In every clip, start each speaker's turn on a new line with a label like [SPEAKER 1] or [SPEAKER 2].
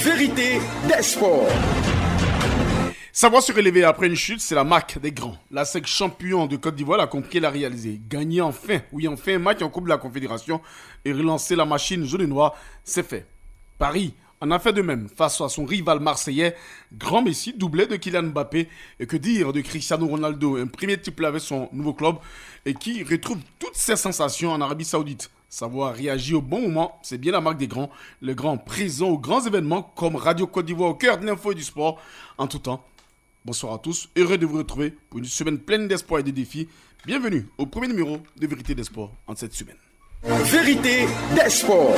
[SPEAKER 1] Vérité des sports.
[SPEAKER 2] Savoir se relever après une chute, c'est la marque des grands. La SEC champion de Côte d'Ivoire l'a compris et l'a réalisé. Gagner enfin un match en Coupe de la Confédération et relancer la machine jaune et noire, c'est fait. Paris en a fait de même face à son rival marseillais, grand Messi, doublé de Kylian Mbappé. Et que dire de Cristiano Ronaldo, un premier triplé avec son nouveau club et qui retrouve toutes ses sensations en Arabie Saoudite. Savoir réagir au bon moment, c'est bien la marque des grands. Les grands présents aux grands événements comme Radio Côte d'Ivoire au cœur de l'info et du sport en tout temps. Bonsoir à tous, heureux de vous retrouver pour une semaine pleine d'espoir et de défis. Bienvenue au premier numéro de Vérité des Sports en cette semaine.
[SPEAKER 1] Vérité des Sports.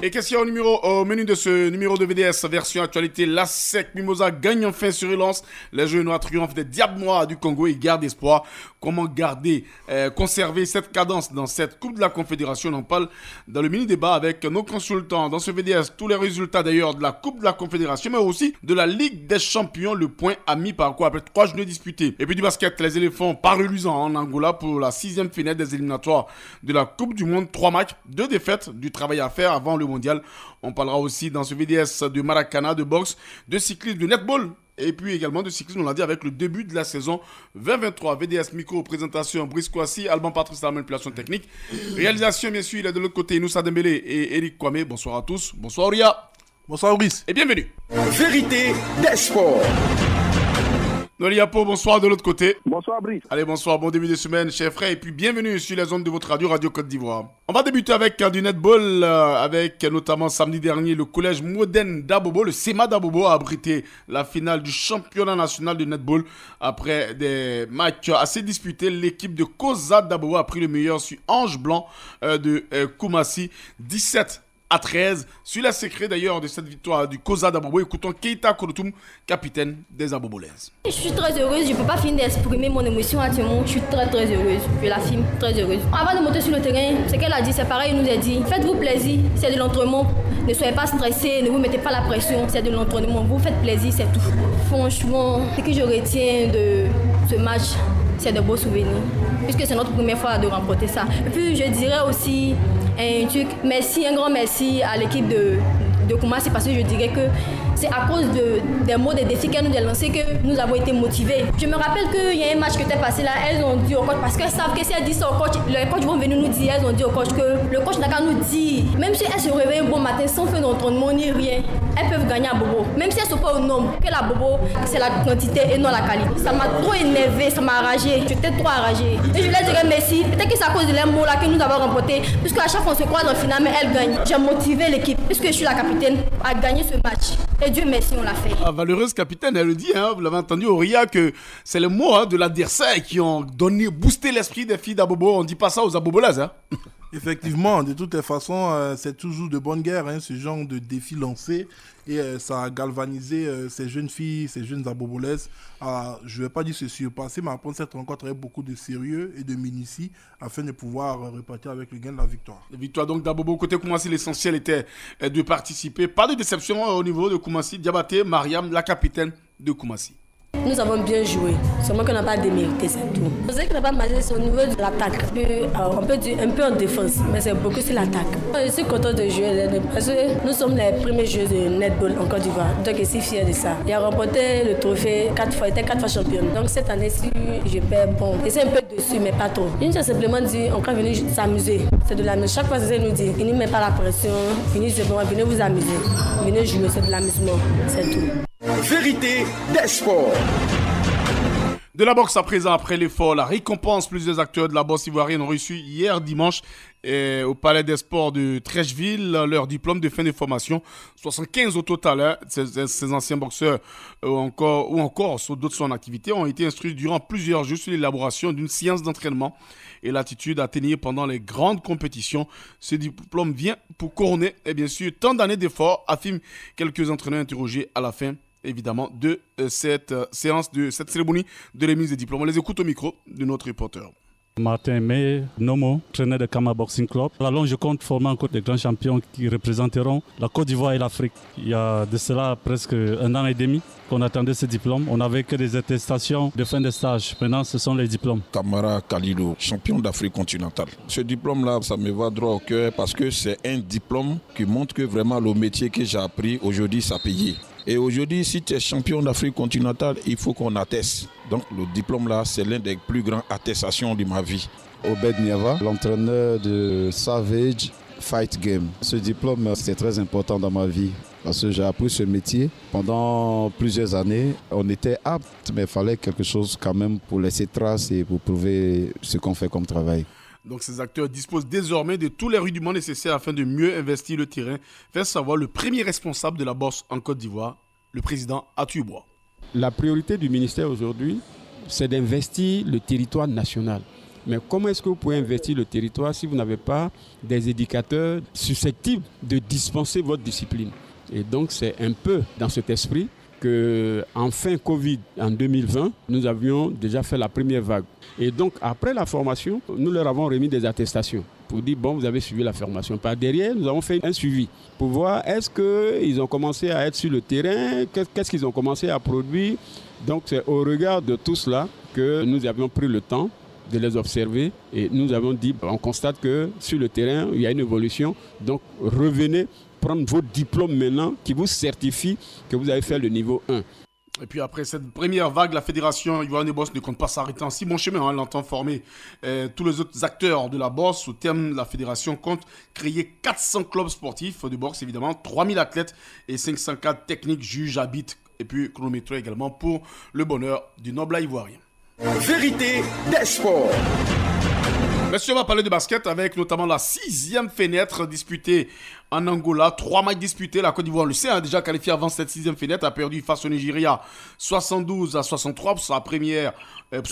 [SPEAKER 2] Et qu'est-ce qu'il y a au menu de ce numéro de VDS version actualité? La SEC Mimosa gagne enfin sur relance. Les Jeux noirs triomphent des Diables Noirs du Congo et gardent espoir. Comment conserver cette cadence dans cette Coupe de la Confédération? On en parle dans le mini-débat avec nos consultants. Dans ce VDS, tous les résultats d'ailleurs de la Coupe de la Confédération, mais aussi de la Ligue des Champions. Le point à mi-parcours après 3 journées disputées. Et puis du basket, les éléphants pas reluisants en Angola pour la 6e finale des éliminatoires de la Coupe du Monde. 3 matchs, 2 défaites, du travail à faire avant le mondial. On parlera aussi dans ce VDS de Maracana, de boxe, de cyclisme, de netball et puis également de cyclisme, on l'a dit, avec le début de la saison 2023. VDS micro, présentation, Brice Kouassi, Alban Patrice, la manipulation technique. Réalisation, bien sûr, il est de l'autre côté, Inoussa Dembélé et Eric Kwame. Bonsoir à tous. Bonsoir Auria.
[SPEAKER 3] Bonsoir Brice.
[SPEAKER 2] Et bienvenue.
[SPEAKER 1] Vérité des sports.
[SPEAKER 2] Noliapo, bonsoir de l'autre côté.
[SPEAKER 4] Bonsoir Brice.
[SPEAKER 2] Allez, bonsoir, bon début de semaine, chers frères, et puis bienvenue sur les ondes de votre radio, Radio Côte d'Ivoire. On va débuter avec du netball, avec notamment samedi dernier, le collège moderne d'Abobo, le SEMA d'Abobo a abrité la finale du championnat national de netball. Après des matchs assez disputés, l'équipe de Koza d'Abobo a pris le meilleur sur Ange Blanc de Koumassi, 17-13. Sur la secret d'ailleurs de cette victoire du Koza d'Abobo, écoutons Keita Kolotoum, capitaine des Abobolaises.
[SPEAKER 5] Je suis très heureuse, je ne peux pas finir d'exprimer mon émotion actuellement. Je suis très heureuse, je la filme très heureuse. Avant de monter sur le terrain, ce qu'elle a dit, c'est pareil, elle nous a dit faites-vous plaisir, c'est de l'entraînement. Ne soyez pas stressés, ne vous mettez pas la pression, c'est de l'entraînement. Vous faites plaisir, c'est tout. Franchement, ce que je retiens de ce match, c'est de beaux souvenirs, puisque c'est notre première fois de remporter ça. Et puis je dirais aussi un truc, merci, un grand merci à l'équipe de Koumassi, parce que je dirais que c'est à cause des mots, des défis qu'elle nous a lancés que nous avons été motivés. Je me rappelle qu'il y a un match qui était passé là, elles ont dit au coach, parce qu'elles savent que si elles disent ça au coach, les coachs vont venir nous dire, elles ont dit au coach que le coach n'a qu'à nous dire, même si elles se réveillent un bon matin sans faire d'entraînement ni rien, elles peuvent gagner à Bobo. Même si elles ne sont pas au nombre, que la Bobo, c'est la quantité et non la qualité. Ça m'a trop énervé, ça m'a enragé, j'étais trop enragée. Et je leur dirais merci, peut-être que c'est à cause de leurs mots là que nous avons remporté, puisque à chaque fois on se croise en finale, mais elles gagnent. J'ai motivé l'équipe, puisque je suis la capitaine, à gagner ce match. Et Dieu merci, on l'a fait.
[SPEAKER 2] La valeureuse capitaine, elle le dit, vous l'avez entendu, Auria, que c'est les mots de l'adversaire qui ont boosté l'esprit des filles d'Abobo. On ne dit pas ça aux Abobolaises.
[SPEAKER 3] Effectivement, de toutes les façons, c'est toujours de bonne guerre, ce genre de défi lancé. Et ça a galvanisé ces jeunes filles, ces jeunes abobolaises je ne vais pas dire se surpasser, mais à prendre cette rencontre avec beaucoup de sérieux et de minutie afin de pouvoir repartir avec le gain de la victoire.
[SPEAKER 2] La victoire donc d'Abobo. Côté Koumassi, l'essentiel était de participer. Pas de déception au niveau de Koumassi. Diabaté, Mariam, la capitaine de Koumassi.
[SPEAKER 6] Nous avons bien joué, seulement qu'on n'a pas démérité, c'est tout. Ce qui n'a pas marché, c'est au niveau de l'attaque. On peut dire un peu en défense, mais c'est beaucoup sur l'attaque. Je suis content de jouer parce que nous sommes les premiers joueurs de netball en Côte d'Ivoire. Donc je suis fier de ça. Il a remporté le trophée 4 fois, il était 4 fois championne. Donc cette année-ci, je perds bon. Je suis un peu dessus, mais pas trop. Il nous a simplement dit, on peut venir s'amuser. C'est de l'amusement. Chaque fois, c'est nous dit, il ne met pas la pression. Venez vous amuser. Venez jouer, c'est de l'amusement. C'est tout.
[SPEAKER 1] Vérité des sports.
[SPEAKER 2] De la boxe à présent, après l'effort, la récompense, plusieurs acteurs de la boxe ivoirienne ont reçu hier dimanche au Palais des Sports de Trècheville leur diplôme de fin de formation. 75 au total, ces anciens boxeurs ou encore sur d'autres en activité ont été instruits durant plusieurs jours sur l'élaboration d'une séance d'entraînement et l'attitude à tenir pendant les grandes compétitions. Ce diplôme vient pour couronner et bien sûr tant d'années d'efforts, affirment quelques entraîneurs interrogés à la fin évidemment de cette séance, de cette cérémonie de remise des diplômes. On les écoute au micro de notre reporter.
[SPEAKER 4] Martin May, Nomo, entraîneur de Kama Boxing Club. Alors je compte former encore des grands champions qui représenteront la Côte d'Ivoire et l'Afrique. Il y a de cela presque 1 an et demi qu'on attendait ce diplôme. On n'avait que des attestations de fin de stage. Maintenant, ce sont les diplômes.
[SPEAKER 7] Kamara Khalilou, champion d'Afrique continentale. Ce diplôme-là, ça me va droit au cœur parce que c'est un diplôme qui montre que vraiment le métier que j'ai appris aujourd'hui, ça paye. Et aujourd'hui, si tu es champion d'Afrique continentale, il faut qu'on atteste. Donc le diplôme-là, c'est l'une des plus grandes attestations de ma vie.
[SPEAKER 8] Obed Niava, l'entraîneur de Savage Fight Game. Ce diplôme, c'est très important dans ma vie parce que j'ai appris ce métier pendant plusieurs années. On était apte, mais il fallait quelque chose quand même pour laisser trace et pour prouver ce qu'on fait comme travail.
[SPEAKER 2] Donc ces acteurs disposent désormais de tous les rudiments nécessaires afin de mieux investir le terrain, fait savoir le premier responsable de la bourse en Côte d'Ivoire, le président Atubois.
[SPEAKER 9] La priorité du ministère aujourd'hui, c'est d'investir le territoire national. Mais comment est-ce que vous pouvez investir le territoire si vous n'avez pas des éducateurs susceptibles de dispenser votre discipline? Et donc c'est un peu dans cet esprit qu'en fin Covid, en 2020, nous avions déjà fait la première vague. Et donc, après la formation, nous leur avons remis des attestations pour dire, bon, vous avez suivi la formation. Par derrière, nous avons fait un suivi pour voir est-ce qu'ils ont commencé à être sur le terrain, qu'est-ce qu'ils ont commencé à produire. Donc, c'est au regard de tout cela que nous avions pris le temps de les observer et nous avons dit, on constate que sur le terrain, il y a une évolution. Donc, revenez prendre vos diplômes maintenant qui vous certifient que vous avez fait le niveau 1.
[SPEAKER 2] Et puis après cette première vague, la fédération ivoirienne de boxe ne compte pas s'arrêter en si bon chemin. Elle entend former tous les autres acteurs de la boxe. Au terme, la fédération compte créer 400 clubs sportifs de boxe, évidemment, 3000 athlètes et 504 techniques, juges, arbitres et puis chronométrés également pour le bonheur du noble ivoirien.
[SPEAKER 1] Vérité des sports.
[SPEAKER 2] Monsieur, on va parler de basket avec notamment la 6e fenêtre disputée en Angola. 3 matchs disputés. La Côte d'Ivoire, on le sait, a déjà qualifié avant cette 6e fenêtre. A perdu face au Nigeria 72-63 pour son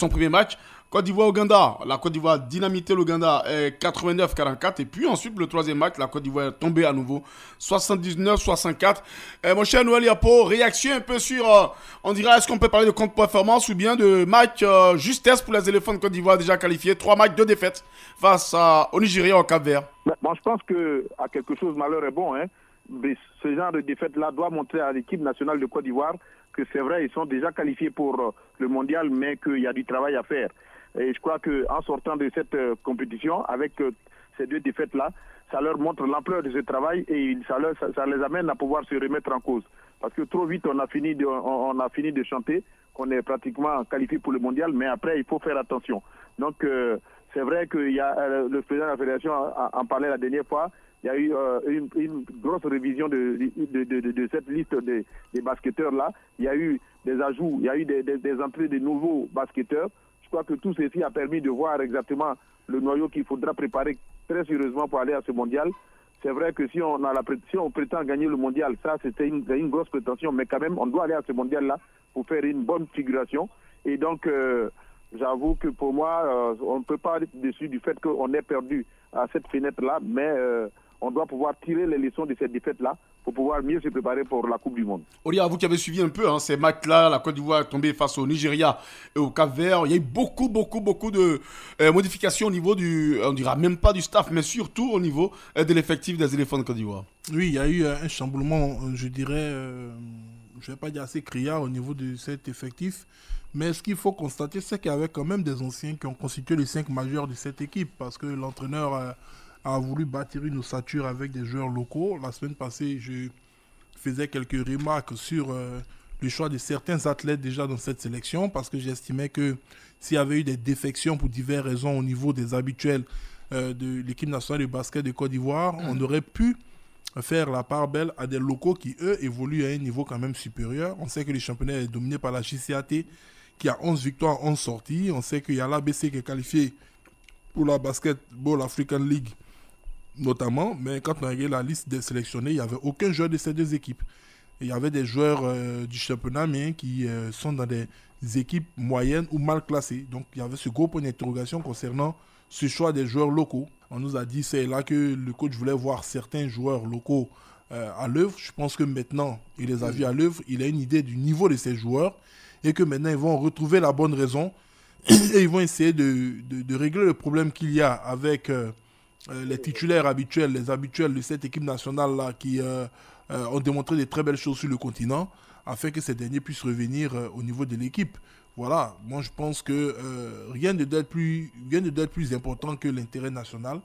[SPEAKER 2] premier match. Côte d'Ivoire-Ouganda. La Côte d'Ivoire a dynamité l'Ouganda 89-44. Et puis ensuite, le 3e match, la Côte d'Ivoire est tombée à nouveau 79-64. Mon cher Noël Yapo, réaction un peu sur, on dirait, est-ce qu'on peut parler de contre-performance ou bien de match justesse pour les éléphants de Côte d'Ivoire déjà qualifiés. 3 matchs, 2 défaites face au Nigeria au Cap-Vert.
[SPEAKER 10] Bon, je pense qu'à quelque chose, malheur est bon. Mais ce genre de défaite-là doit montrer à l'équipe nationale de Côte d'Ivoire que c'est vrai, ils sont déjà qualifiés pour le mondial, mais qu'il y a du travail à faire. Et je crois qu'en sortant de cette compétition, avec ces 2 défaites-là, ça leur montre l'ampleur de ce travail et ça les amène à pouvoir se remettre en cause. Parce que trop vite, on a fini de chanter, qu'on est pratiquement qualifié pour le mondial, mais après, il faut faire attention. Donc, c'est vrai que le président de la fédération en parlait la dernière fois. Il y a eu une grosse révision de cette liste des basketteurs-là. Il y a eu des ajouts, il y a eu des entrées de nouveaux basketteurs. Je crois que tout ceci a permis de voir exactement le noyau qu'il faudra préparer très sérieusement pour aller à ce mondial. C'est vrai que si on prétend gagner le mondial, ça c'est une grosse prétention, mais quand même on doit aller à ce mondial-là pour faire une bonne figuration. Et donc j'avoue que pour moi, on ne peut pas être déçu du fait qu'on ait perdu à cette fenêtre-là, mais on doit pouvoir tirer les leçons de cette défaite-là pour pouvoir mieux se préparer pour la Coupe du Monde.
[SPEAKER 2] Olia, vous qui avez suivi un peu ces matchs-là, la Côte d'Ivoire est tombée face au Nigeria et au Cap-Vert. Il y a eu beaucoup de modifications au niveau on dira même pas du staff, mais surtout au niveau de l'effectif des éléphants de Côte d'Ivoire.
[SPEAKER 3] Oui, il y a eu un chamboulement, je dirais, je ne vais pas dire assez criard au niveau de cet effectif. Mais ce qu'il faut constater, c'est qu'il y avait quand même des anciens qui ont constitué les 5 majeurs de cette équipe parce que l'entraîneur a voulu bâtir une ossature avec des joueurs locaux. La semaine passée, je faisais quelques remarques sur le choix de certains athlètes déjà dans cette sélection parce que j'estimais que s'il y avait eu des défections pour diverses raisons au niveau des habituels de l'équipe nationale de basket de Côte d'Ivoire, on aurait pu faire la part belle à des locaux qui, eux, évoluent à un niveau quand même supérieur. On sait que le championnat est dominé par la JCAT qui a 11 victoires, 11 sorties. On sait qu'il y a l'ABC qui est qualifié pour la Basketball African League notamment, mais quand on a regardé la liste des sélectionnés, il n'y avait aucun joueur de ces 2 équipes. Et il y avait des joueurs du championnat mais qui sont dans des équipes moyennes ou mal classées. Donc il y avait ce gros point d'interrogation concernant ce choix des joueurs locaux. On nous a dit c'est là que le coach voulait voir certains joueurs locaux à l'œuvre. Je pense que maintenant, il les a vus à l'œuvre. Il a une idée du niveau de ces joueurs et que maintenant, ils vont retrouver la bonne raison Et ils vont essayer de régler le problème qu'il y a avec les titulaires habituels, les habituels de cette équipe nationale-là qui ont démontré de très belles choses sur le continent, afin que ces derniers puissent revenir au niveau de l'équipe. Voilà, moi je pense que rien ne doit être plus important que l'intérêt national.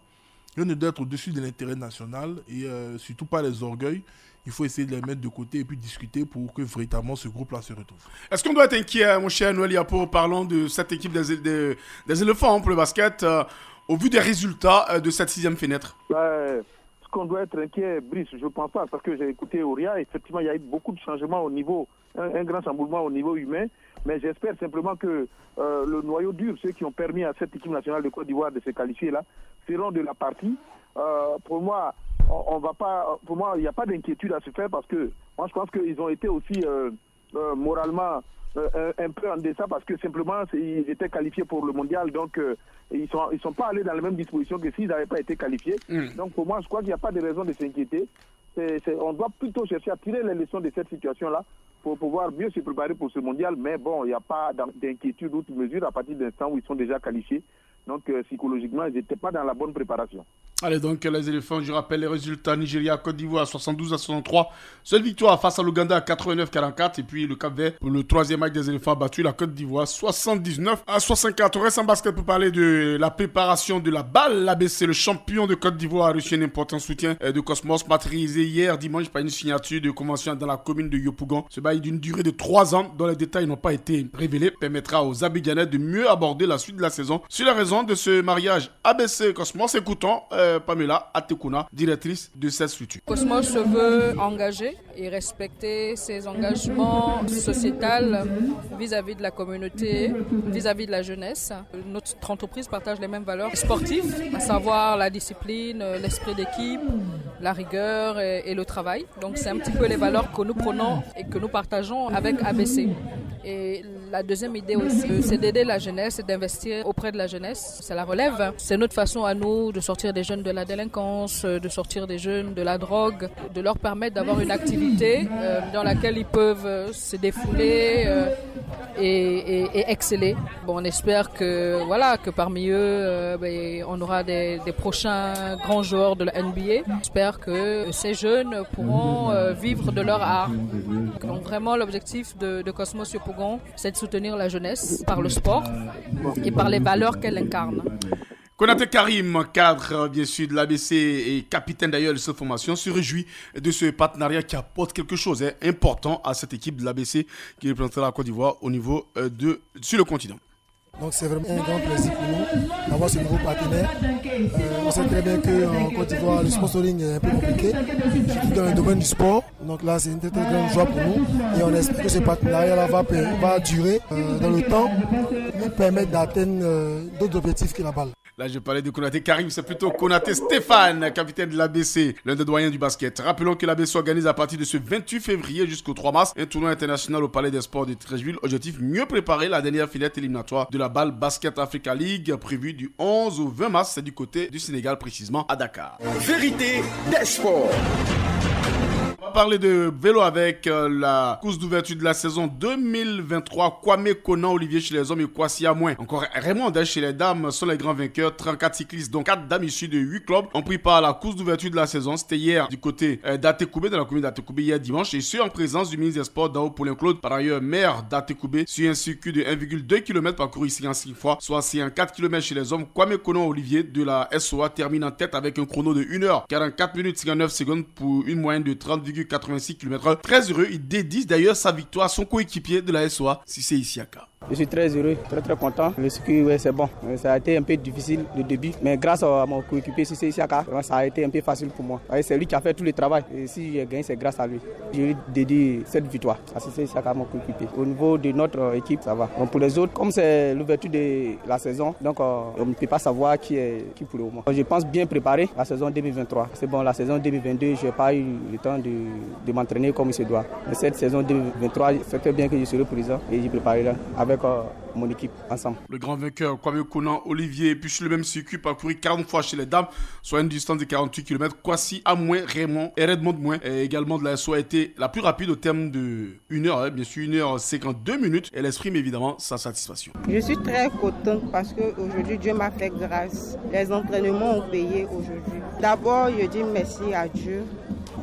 [SPEAKER 3] Rien ne doit être au-dessus de l'intérêt national et surtout pas les orgueils. Il faut essayer de les mettre de côté et puis discuter pour que véritablement ce groupe-là se retrouve.
[SPEAKER 2] Est-ce qu'on doit être inquiet, mon cher Noël Yapo, parlant de cette équipe des éléphants pour le basket, au vu des résultats de cette 6e fenêtre?
[SPEAKER 10] Est-ce qu'on doit être inquiet, Brice? Je ne pense pas, parce que j'ai écouté Auria. Effectivement, il y a eu beaucoup de changements au niveau, un grand chamboulement au niveau humain. Mais j'espère simplement que le noyau dur, ceux qui ont permis à cette équipe nationale de Côte d'Ivoire de se qualifier là, seront de la partie. Pour moi, il n'y a pas d'inquiétude à se faire parce que moi je pense qu'ils ont été aussi moralement un peu en deçà parce que simplement ils étaient qualifiés pour le mondial, donc ils sont pas allés dans la même disposition que s'ils n'avaient pas été qualifiés. Donc pour moi je crois qu'il n'y a pas de raison de s'inquiéter. On doit plutôt chercher à tirer les leçons de cette situation-là pour pouvoir mieux se préparer pour ce mondial, mais bon, il n'y a pas d'inquiétude ou de mesure à partir d'un instant où ils sont déjà qualifiés. Donc psychologiquement, ils n'étaient pas dans la bonne préparation.
[SPEAKER 2] Allez, donc les éléphants, je rappelle les résultats: Nigeria, Côte d'Ivoire 72-63, seule victoire face à l'Ouganda 89-44, et puis le Cap-Vert pour le 3e match des éléphants a battu la Côte d'Ivoire 79-64. On reste en basket pour parler de la préparation de la balle. L'ABC, le champion de Côte d'Ivoire, a reçu un important soutien de Cosmos, matérialisé hier dimanche par une signature de convention dans la commune de Yopougon. Ce bail d'une durée de 3 ans, dont les détails n'ont pas été révélés, permettra aux Abidjanais de mieux aborder la suite de la saison. Sur la raison de ce mariage ABC Cosmos, écoutons Pamela Atekuna, directrice de cette structure.
[SPEAKER 11] Cosmos se veut engagé et respecter ses engagements sociétals vis-à-vis de la communauté, vis-à-vis de la jeunesse. Notre entreprise partage les mêmes valeurs sportives, à savoir la discipline, l'esprit d'équipe, la rigueur et le travail. Donc c'est un petit peu les valeurs que nous prenons et que nous partageons avec ABC. Et la deuxième idée aussi, c'est d'aider la jeunesse et d'investir auprès de la jeunesse. C'est la relève. C'est notre façon à nous de sortir des jeunes de la délinquance, de sortir des jeunes de la drogue, de leur permettre d'avoir une activité dans laquelle ils peuvent se défouler et exceller. Bon, on espère que parmi eux, on aura des prochains grands joueurs de la NBA. J'espère que ces jeunes pourront vivre de leur art. Donc vraiment, l'objectif de Cosmos Yopougon, c'est de soutenir la jeunesse par le sport et par les valeurs qu'elle incarne.
[SPEAKER 2] Konaté Karim, cadre bien sûr de l'ABC et capitaine d'ailleurs de cette formation, se réjouit de ce partenariat qui apporte quelque chose important à cette équipe de l'ABC qui représentera la Côte d'Ivoire au niveau sur le continent.
[SPEAKER 12] Donc c'est vraiment un grand plaisir pour nous d'avoir ce nouveau partenaire. On sait très bien qu'en Côte d'Ivoire, le sponsoring est un peu compliqué, surtout dans le domaine du sport. Donc là, c'est une très grande joie pour nous. Et on espère que ce partenariat-là va durer dans le temps, nous permettre d'atteindre d'autres objectifs que la balle.
[SPEAKER 2] Là, je parlais de Konaté Karim, c'est plutôt Konaté Stéphane, capitaine de l'ABC, l'un des doyens du basket. Rappelons que l'ABC organise à partir de ce 28 février jusqu'au 3 mars un tournoi international au Palais des Sports de Treichville. Objectif, mieux préparer la dernière filette éliminatoire de la BAL Basket Africa League, prévue du 11 au 20 mars. C'est du côté du Sénégal, précisément à Dakar.
[SPEAKER 1] Vérité des sports.
[SPEAKER 2] On va parler de vélo avec la course d'ouverture de la saison 2023. Kwame Konan, Olivier chez les hommes et Kwasi Amouin. Encore Raymond chez les dames sont les grands vainqueurs. 34 cyclistes, dont 4 dames issues de 8 clubs, ont pris part à la course d'ouverture de la saison. C'était hier du côté d'Atekoubé, dans la commune d'Atekoubé, hier dimanche. Et ce, en présence du ministre des Sports, Dao Paulin-Claude, par ailleurs maire d'Atekoubé, sur un circuit de 1,2 km parcouru ici en 6 fois, soit 4 km chez les hommes. Kwame Konan, Olivier de la SOA termine en tête avec un chrono de 1h44 minutes 59 secondes pour une moyenne de 30,86 km. Très heureux, il dédie d'ailleurs sa victoire à son coéquipier de la SOA, Sissé Isiaka.
[SPEAKER 13] Je suis très heureux, très content. Le circuit, c'est bon. Ça a été un peu difficile le début, mais grâce à mon coéquipier Sissé Isiaka, ça a été un peu facile pour moi. C'est lui qui a fait tout le travail. Et si j'ai gagné, c'est grâce à lui. Je lui dédie cette victoire à Sissé Isiaka, mon coéquipier. Au niveau de notre équipe, ça va. Donc pour les autres, comme c'est l'ouverture de la saison, donc on ne peut pas savoir qui est qui pour le moment. Je pense bien préparer la saison 2023. C'est bon, la saison 2022, je n'ai pas eu le temps de m'entraîner comme il se doit. Mais cette saison 2023, c'est très bien que je serai présent et j'y préparerai avec avec mon équipe ensemble.
[SPEAKER 2] Le grand vainqueur Kwame Konan Olivier, puis sur le même circuit, parcouru 40 fois chez les dames, soit une distance de 48 km. Kwasi Amouin Raymond et Redmond Moins, également de la SO, a été la plus rapide au terme de 1 heure, bien sûr 1h52 minutes. Elle exprime évidemment sa satisfaction.
[SPEAKER 14] Je suis très contente parce qu'aujourd'hui Dieu m'a fait grâce. Les entraînements ont payé aujourd'hui. D'abord, je dis merci à Dieu.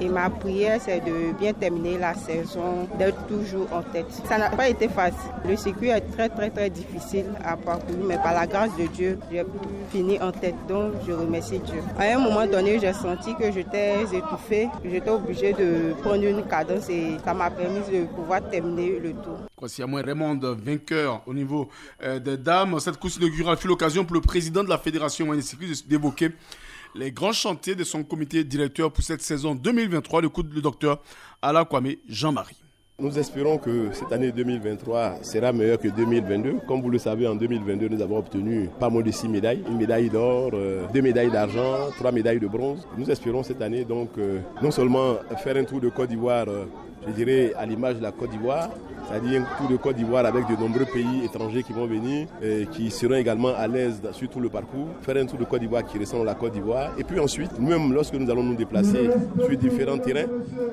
[SPEAKER 14] Et ma prière, c'est de bien terminer la saison, d'être toujours en tête. Ça n'a pas été facile. Le circuit est très difficile à parcourir, mais par la grâce de Dieu, j'ai pu finir en tête. Donc, je remercie Dieu. À un moment donné, j'ai senti que j'étais étouffée. J'étais obligée de prendre une cadence et ça m'a permis de pouvoir terminer le tour.
[SPEAKER 2] Kwasi Amouin Raymond, vainqueur au niveau des dames. Cette course inaugurale fut l'occasion pour le président de la Fédération moyenne cyclisme d'évoquer les grands chantiers de son comité directeur pour cette saison 2023, le docteur Ala Kwame Jean-Marie.
[SPEAKER 15] Nous espérons que cette année 2023 sera meilleure que 2022. Comme vous le savez, en 2022, nous avons obtenu pas moins de 6 médailles. Une médaille d'or, 2 médailles d'argent, 3 médailles de bronze. Nous espérons cette année donc non seulement faire un tour de Côte d'Ivoire, je dirais à l'image de la Côte d'Ivoire, c'est-à-dire un tour de Côte d'Ivoire avec de nombreux pays étrangers qui vont venir et qui seront également à l'aise sur tout le parcours. Faire un tour de Côte d'Ivoire qui ressemble à la Côte d'Ivoire. Et puis ensuite, même lorsque nous allons nous déplacer sur différents terrains,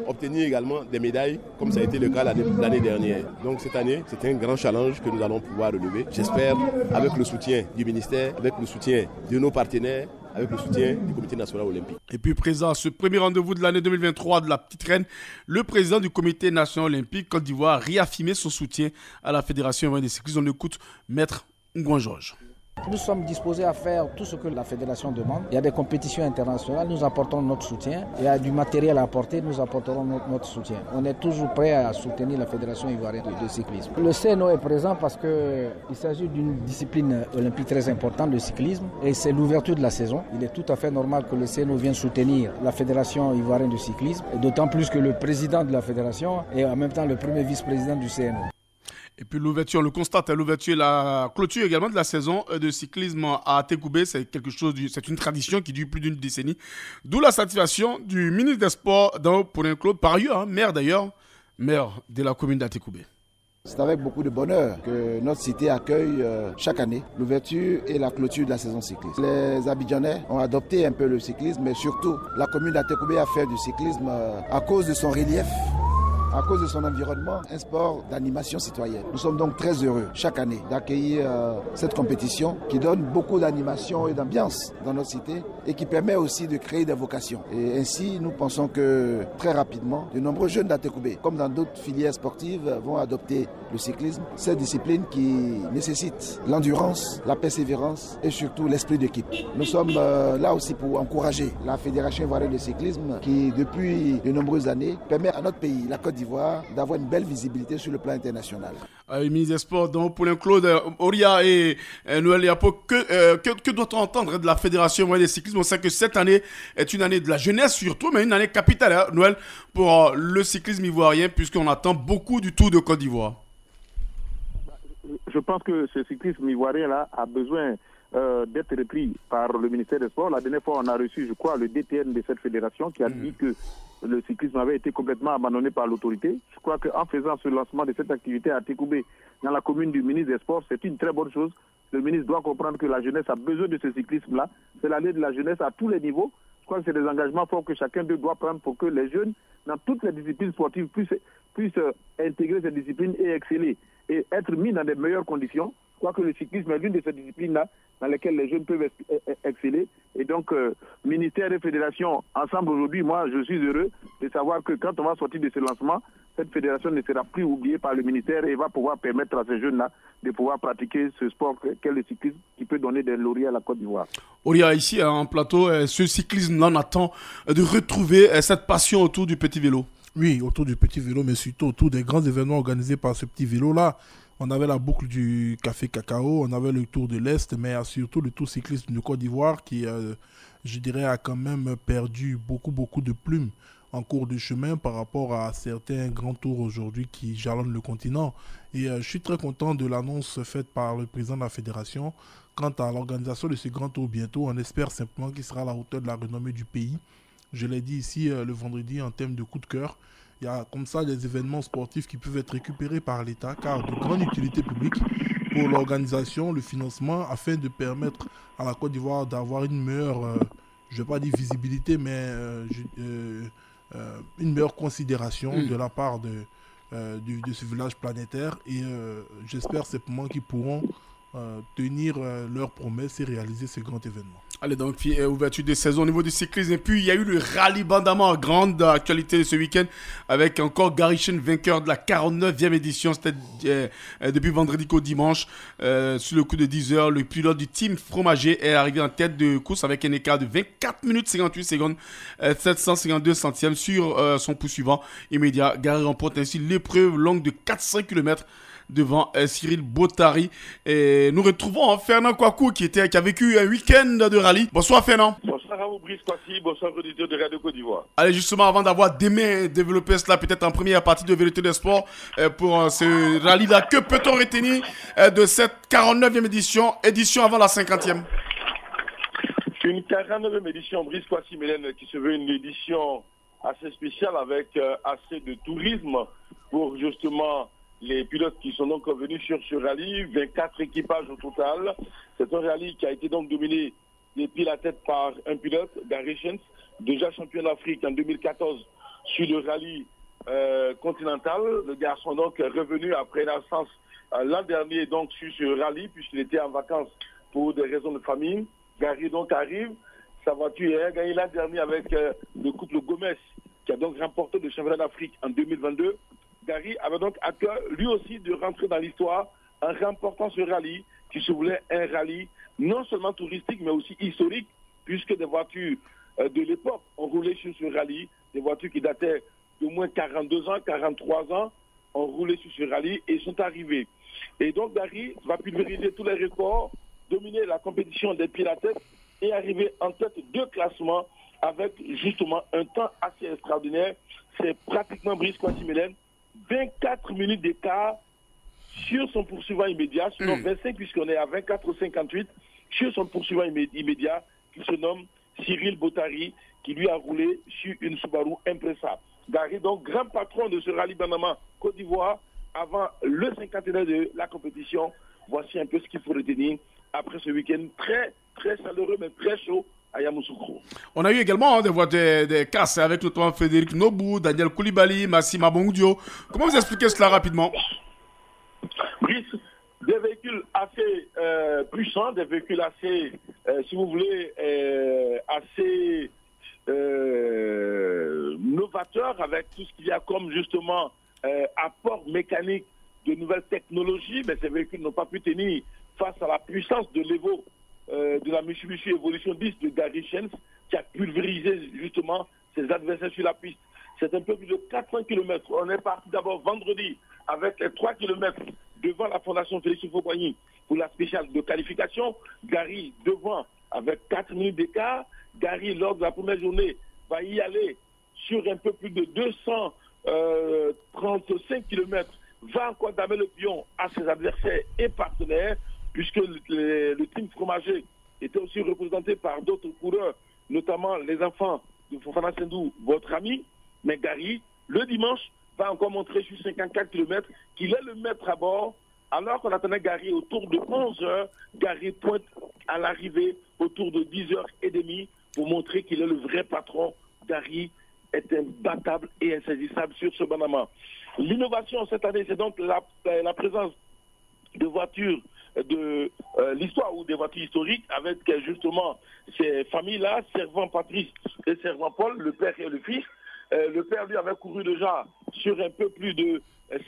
[SPEAKER 15] obtenir également des médailles comme ça a été le cas l'année dernière. Donc cette année, c'est un grand challenge que nous allons pouvoir relever. J'espère avec le soutien du ministère, avec le soutien de nos partenaires, avec le soutien du Comité national olympique.
[SPEAKER 2] Et puis présent à ce premier rendez-vous de l'année 2023 de la Petite Reine, le président du Comité national olympique Côte d'Ivoire a réaffirmé son soutien à la Fédération ivoirienne de cyclisme. On écoute Maître Ngouan Georges.
[SPEAKER 16] Nous sommes disposés à faire tout ce que la fédération demande. Il y a des compétitions internationales, nous apportons notre soutien. Il y a du matériel à apporter, nous apporterons notre soutien. On est toujours prêts à soutenir la fédération ivoirienne de cyclisme. Le CNO est présent parce qu'il s'agit d'une discipline olympique très importante, le cyclisme, et c'est l'ouverture de la saison. Il est tout à fait normal que le CNO vienne soutenir la fédération ivoirienne de cyclisme, d'autant plus que le président de la fédération est en même temps le premier vice-président du CNO.
[SPEAKER 2] Et puis l'ouverture, on le constate, l'ouverture et la clôture également de la saison de cyclisme à Tékoubé, c'est c'est une tradition qui dure plus d'une décennie. D'où la satisfaction du ministre des Sports Paulin Claude, par ailleurs, maire de la commune d'Atékoubé.
[SPEAKER 17] C'est avec beaucoup de bonheur que notre cité accueille chaque année l'ouverture et la clôture de la saison cycliste. Les Abidjanais ont adopté un peu le cyclisme, mais surtout la commune d'Atékoubé a fait du cyclisme à cause de son relief, à cause de son environnement, un sport d'animation citoyenne. Nous sommes donc très heureux chaque année d'accueillir cette compétition qui donne beaucoup d'animation et d'ambiance dans notre cité et qui permet aussi de créer des vocations. Et ainsi, nous pensons que très rapidement, de nombreux jeunes d'Atékoubé, comme dans d'autres filières sportives, vont adopter le cyclisme, cette discipline qui nécessite l'endurance, la persévérance et surtout l'esprit d'équipe. Nous sommes là aussi pour encourager la Fédération ivoirienne de cyclisme qui, depuis de nombreuses années, permet à notre pays, la Côte d'Ivoire, d'avoir une belle visibilité sur le plan international.
[SPEAKER 2] Le ministre des Sports, donc Paulin Claude, Oria et Noël Yapo, que doit-on entendre de la Fédération ivoirienne de cyclisme? On sait que cette année est une année de la jeunesse surtout, mais une année capitale, hein, Noël, pour le cyclisme ivoirien, puisqu'on attend beaucoup du Tour de Côte d'Ivoire.
[SPEAKER 10] Je pense que ce cyclisme ivoirien-là a besoin d'être repris par le ministère des Sports. La dernière fois, on a reçu, je crois, le DTN de cette fédération qui a dit que le cyclisme avait été complètement abandonné par l'autorité. Je crois qu'en faisant ce lancement de cette activité à Tékoubé, dans la commune du ministre des Sports, c'est une très bonne chose. Le ministre doit comprendre que la jeunesse a besoin de ce cyclisme-là. C'est l'année de la jeunesse à tous les niveaux. Je crois que c'est des engagements forts que chacun d'eux doit prendre pour que les jeunes, dans toutes les disciplines sportives, puissent intégrer ces disciplines et exceller et être mis dans des meilleures conditions. Je crois que le cyclisme est l'une de ces disciplines-là dans lesquelles les jeunes peuvent exceller. Et donc, ministère et fédération, ensemble aujourd'hui, moi, je suis heureux de savoir que quand on va sortir de ce lancement, cette fédération ne sera plus oubliée par le ministère et va pouvoir permettre à ces jeunes-là de pouvoir pratiquer ce sport qu'est le cyclisme qui peut donner des lauriers à la Côte d'Ivoire.
[SPEAKER 2] Oria, ici, en plateau, ce cyclisme-là, on attend de retrouver cette passion autour du petit vélo.
[SPEAKER 3] Oui, autour du petit vélo, mais surtout autour des grands événements organisés par ce petit vélo-là. On avait la boucle du Café Cacao, on avait le Tour de l'Est, mais surtout le Tour cycliste de Côte d'Ivoire qui, je dirais, a quand même perdu beaucoup de plumes en cours de chemin par rapport à certains grands tours aujourd'hui qui jalonnent le continent. Et je suis très content de l'annonce faite par le président de la fédération quant à l'organisation de ce grand tour bientôt. On espère simplement qu'il sera à la hauteur de la renommée du pays. Je l'ai dit ici le vendredi en termes de coup de cœur. Il y a comme ça des événements sportifs qui peuvent être récupérés par l'État car de grande utilité publique. pour l'organisation, le financement, afin de permettre à la Côte d'Ivoire d'avoir une meilleure, je ne vais pas dire visibilité, mais une meilleure considération de la part de ce village planétaire. Et j'espère simplement qu'ils pourront tenir leurs promesses et réaliser ce grand événement.
[SPEAKER 2] Allez, donc, ouverture des saisons au niveau du cyclisme. Et puis, il y a eu le rallye Bandama en grande actualité ce week-end avec encore Gary Chen, vainqueur de la 49e édition. C'était depuis vendredi qu'au dimanche. Sur le coup de 10 heures, le pilote du team Fromager est arrivé en tête de course avec un écart de 24 minutes 58 secondes, 752 centièmes sur son poursuivant immédiat. Gary remporte ainsi l'épreuve longue de 400 km devant Cyril Botari. Et nous retrouvons Fernand Kouakou qui a vécu un week-end de rallye. Bonsoir Fernand.
[SPEAKER 18] Bonsoir à vous Brice Kwasi, bonsoir auditeur de Radio Côte d'Ivoire.
[SPEAKER 2] Allez, justement, avant d'avoir demain développé cela peut-être en première partie de Vérité des Sports pour ce rallye-là, que peut-on retenir de cette 49e édition avant la 50e?
[SPEAKER 18] Une 49e édition, Brice Kwasi Mélène, qui se veut une édition assez spéciale avec assez de tourisme pour justement les pilotes qui sont donc venus sur ce rallye, 24 équipages au total. C'est un rallye qui a été donc dominé depuis la tête par un pilote, Gary Chen, déjà champion d'Afrique en 2014 sur le rallye continental. Le garçon donc est revenu après une absence l'an dernier donc sur ce rallye puisqu'il était en vacances pour des raisons de famille. Gary donc arrive, sa voiture a gagné l'an dernier avec le couple Gomez qui a donc remporté le championnat d'Afrique en 2022. Gary avait donc à cœur, lui aussi, de rentrer dans l'histoire en remportant ce rallye qui se voulait un rallye non seulement touristique, mais aussi historique, puisque des voitures de l'époque ont roulé sur ce rallye, des voitures qui dataient d'au moins 42 ans, 43 ans, ont roulé sur ce rallye et sont arrivées. Et donc Gary va pulvériser tous les records, dominer la compétition des pieds à tête et arriver en tête de classement avec justement un temps assez extraordinaire. C'est pratiquement Brice Kwasi Mélène, 24 minutes d'écart sur son poursuivant immédiat, sinon 25 puisqu'on est à 24,58 sur son poursuivant immédiat qui se nomme Cyril Botari, qui lui a roulé sur une Subaru Impreza. Gary, donc grand patron de ce rallye Bandama Côte d'Ivoire avant le 50e de la compétition. Voici un peu ce qu'il faut retenir après ce week-end très très chaleureux mais très chaud à Yamoussoukro.
[SPEAKER 2] On a eu également des casses avec notamment Frédéric Nobou, Daniel Koulibaly, Massima Bongdio. Comment vous expliquez cela rapidement?
[SPEAKER 18] Brice, des véhicules assez puissants, des véhicules assez, si vous voulez, assez novateurs avec tout ce qu'il y a comme justement apport mécanique de nouvelles technologies, mais ces véhicules n'ont pas pu tenir face à la puissance de l'Evo de la Mitsubishi Evolution 10 de Gary Chen, qui a pulvérisé justement ses adversaires sur la piste. C'est un peu plus de 400 km. On est parti d'abord vendredi avec les 3 km devant la Fondation Félix Houphouët-Boigny pour la spéciale de qualification. Gary devant avec 4 minutes d'écart. Gary, lors de la première journée, va y aller sur un peu plus de 235 km, va encore damer le pion à ses adversaires et partenaires, puisque le team Fromager était aussi représenté par d'autres coureurs, notamment les enfants de Fofana Sendou, votre ami. Mais Gary, le dimanche, va encore montrer sur 54 km qu'il est le maître à bord. Alors qu'on attendait Gary autour de 11h, Gary pointe à l'arrivée autour de 10h30 pour montrer qu'il est le vrai patron. Gary est imbattable et insaisissable sur ce Bandama. L'innovation cette année, c'est donc la présence de voitures de l'histoire ou des voitures historiques avec justement ces familles-là, Servant Patrice et Servant Paul, le père et le fils. Le père, lui, avait couru déjà sur un peu plus de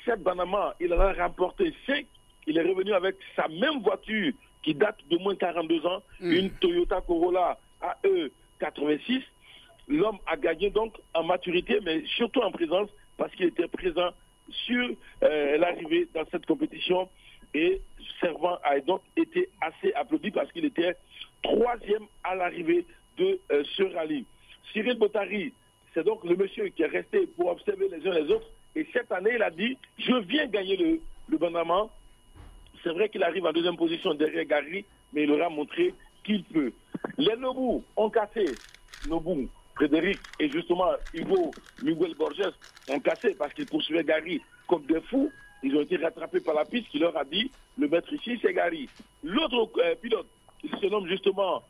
[SPEAKER 18] 7 Bandama. Il en a remporté 5. Il est revenu avec sa même voiture qui date d'au moins 42 ans, une Toyota Corolla AE 86. L'homme a gagné donc en maturité, mais surtout en présence, parce qu'il était présent sur l'arrivée dans cette compétition. Et Servant a donc été assez applaudi parce qu'il était 3e à l'arrivée de ce rallye. Cyril Botari, c'est donc le monsieur qui est resté pour observer les uns les autres. Et cette année, il a dit, je viens gagner le Bandama. C'est vrai qu'il arrive en deuxième position derrière Gary, mais il aura montré qu'il peut. Les Nobou ont cassé. Nobou, Frédéric et justement Hugo Miguel Borges ont cassé parce qu'ils poursuivaient Gary comme des fous. Ils ont été rattrapés par la piste qui leur a dit, le maître ici, c'est Gary. L'autre pilote, il se nomme justement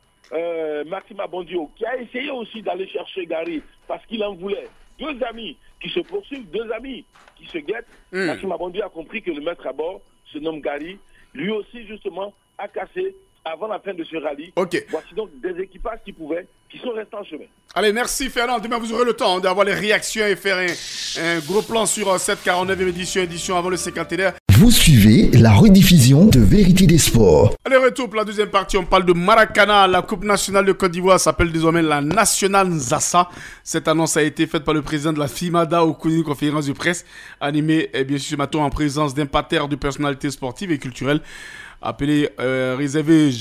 [SPEAKER 18] Maxime Abondio, qui a essayé aussi d'aller chercher Gary parce qu'il en voulait. Deux amis qui se poursuivent, deux amis qui se guettent. Maxime Abondio a compris que le maître à bord se nomme Gary. Lui aussi, justement, a cassé avant la fin de ce rallye. Voici donc des équipages qui sont restés en chemin.
[SPEAKER 2] Allez, merci Fernand. Demain, vous aurez le temps d'avoir les réactions et faire un gros plan sur cette 49e édition avant le cinquantenaire.
[SPEAKER 1] Vous suivez la rediffusion de Vérité des Sports.
[SPEAKER 2] Allez, retour pour la deuxième partie. On parle de Maracana. La Coupe nationale de Côte d'Ivoire s'appelle désormais la Nationale Nzassa. Cette annonce a été faite par le président de la FIMADA au cours d'une conférence de presse animée, bien sûr, ce matin en présence d'un parterre de personnalités sportives et culturelles. Appelé, réservé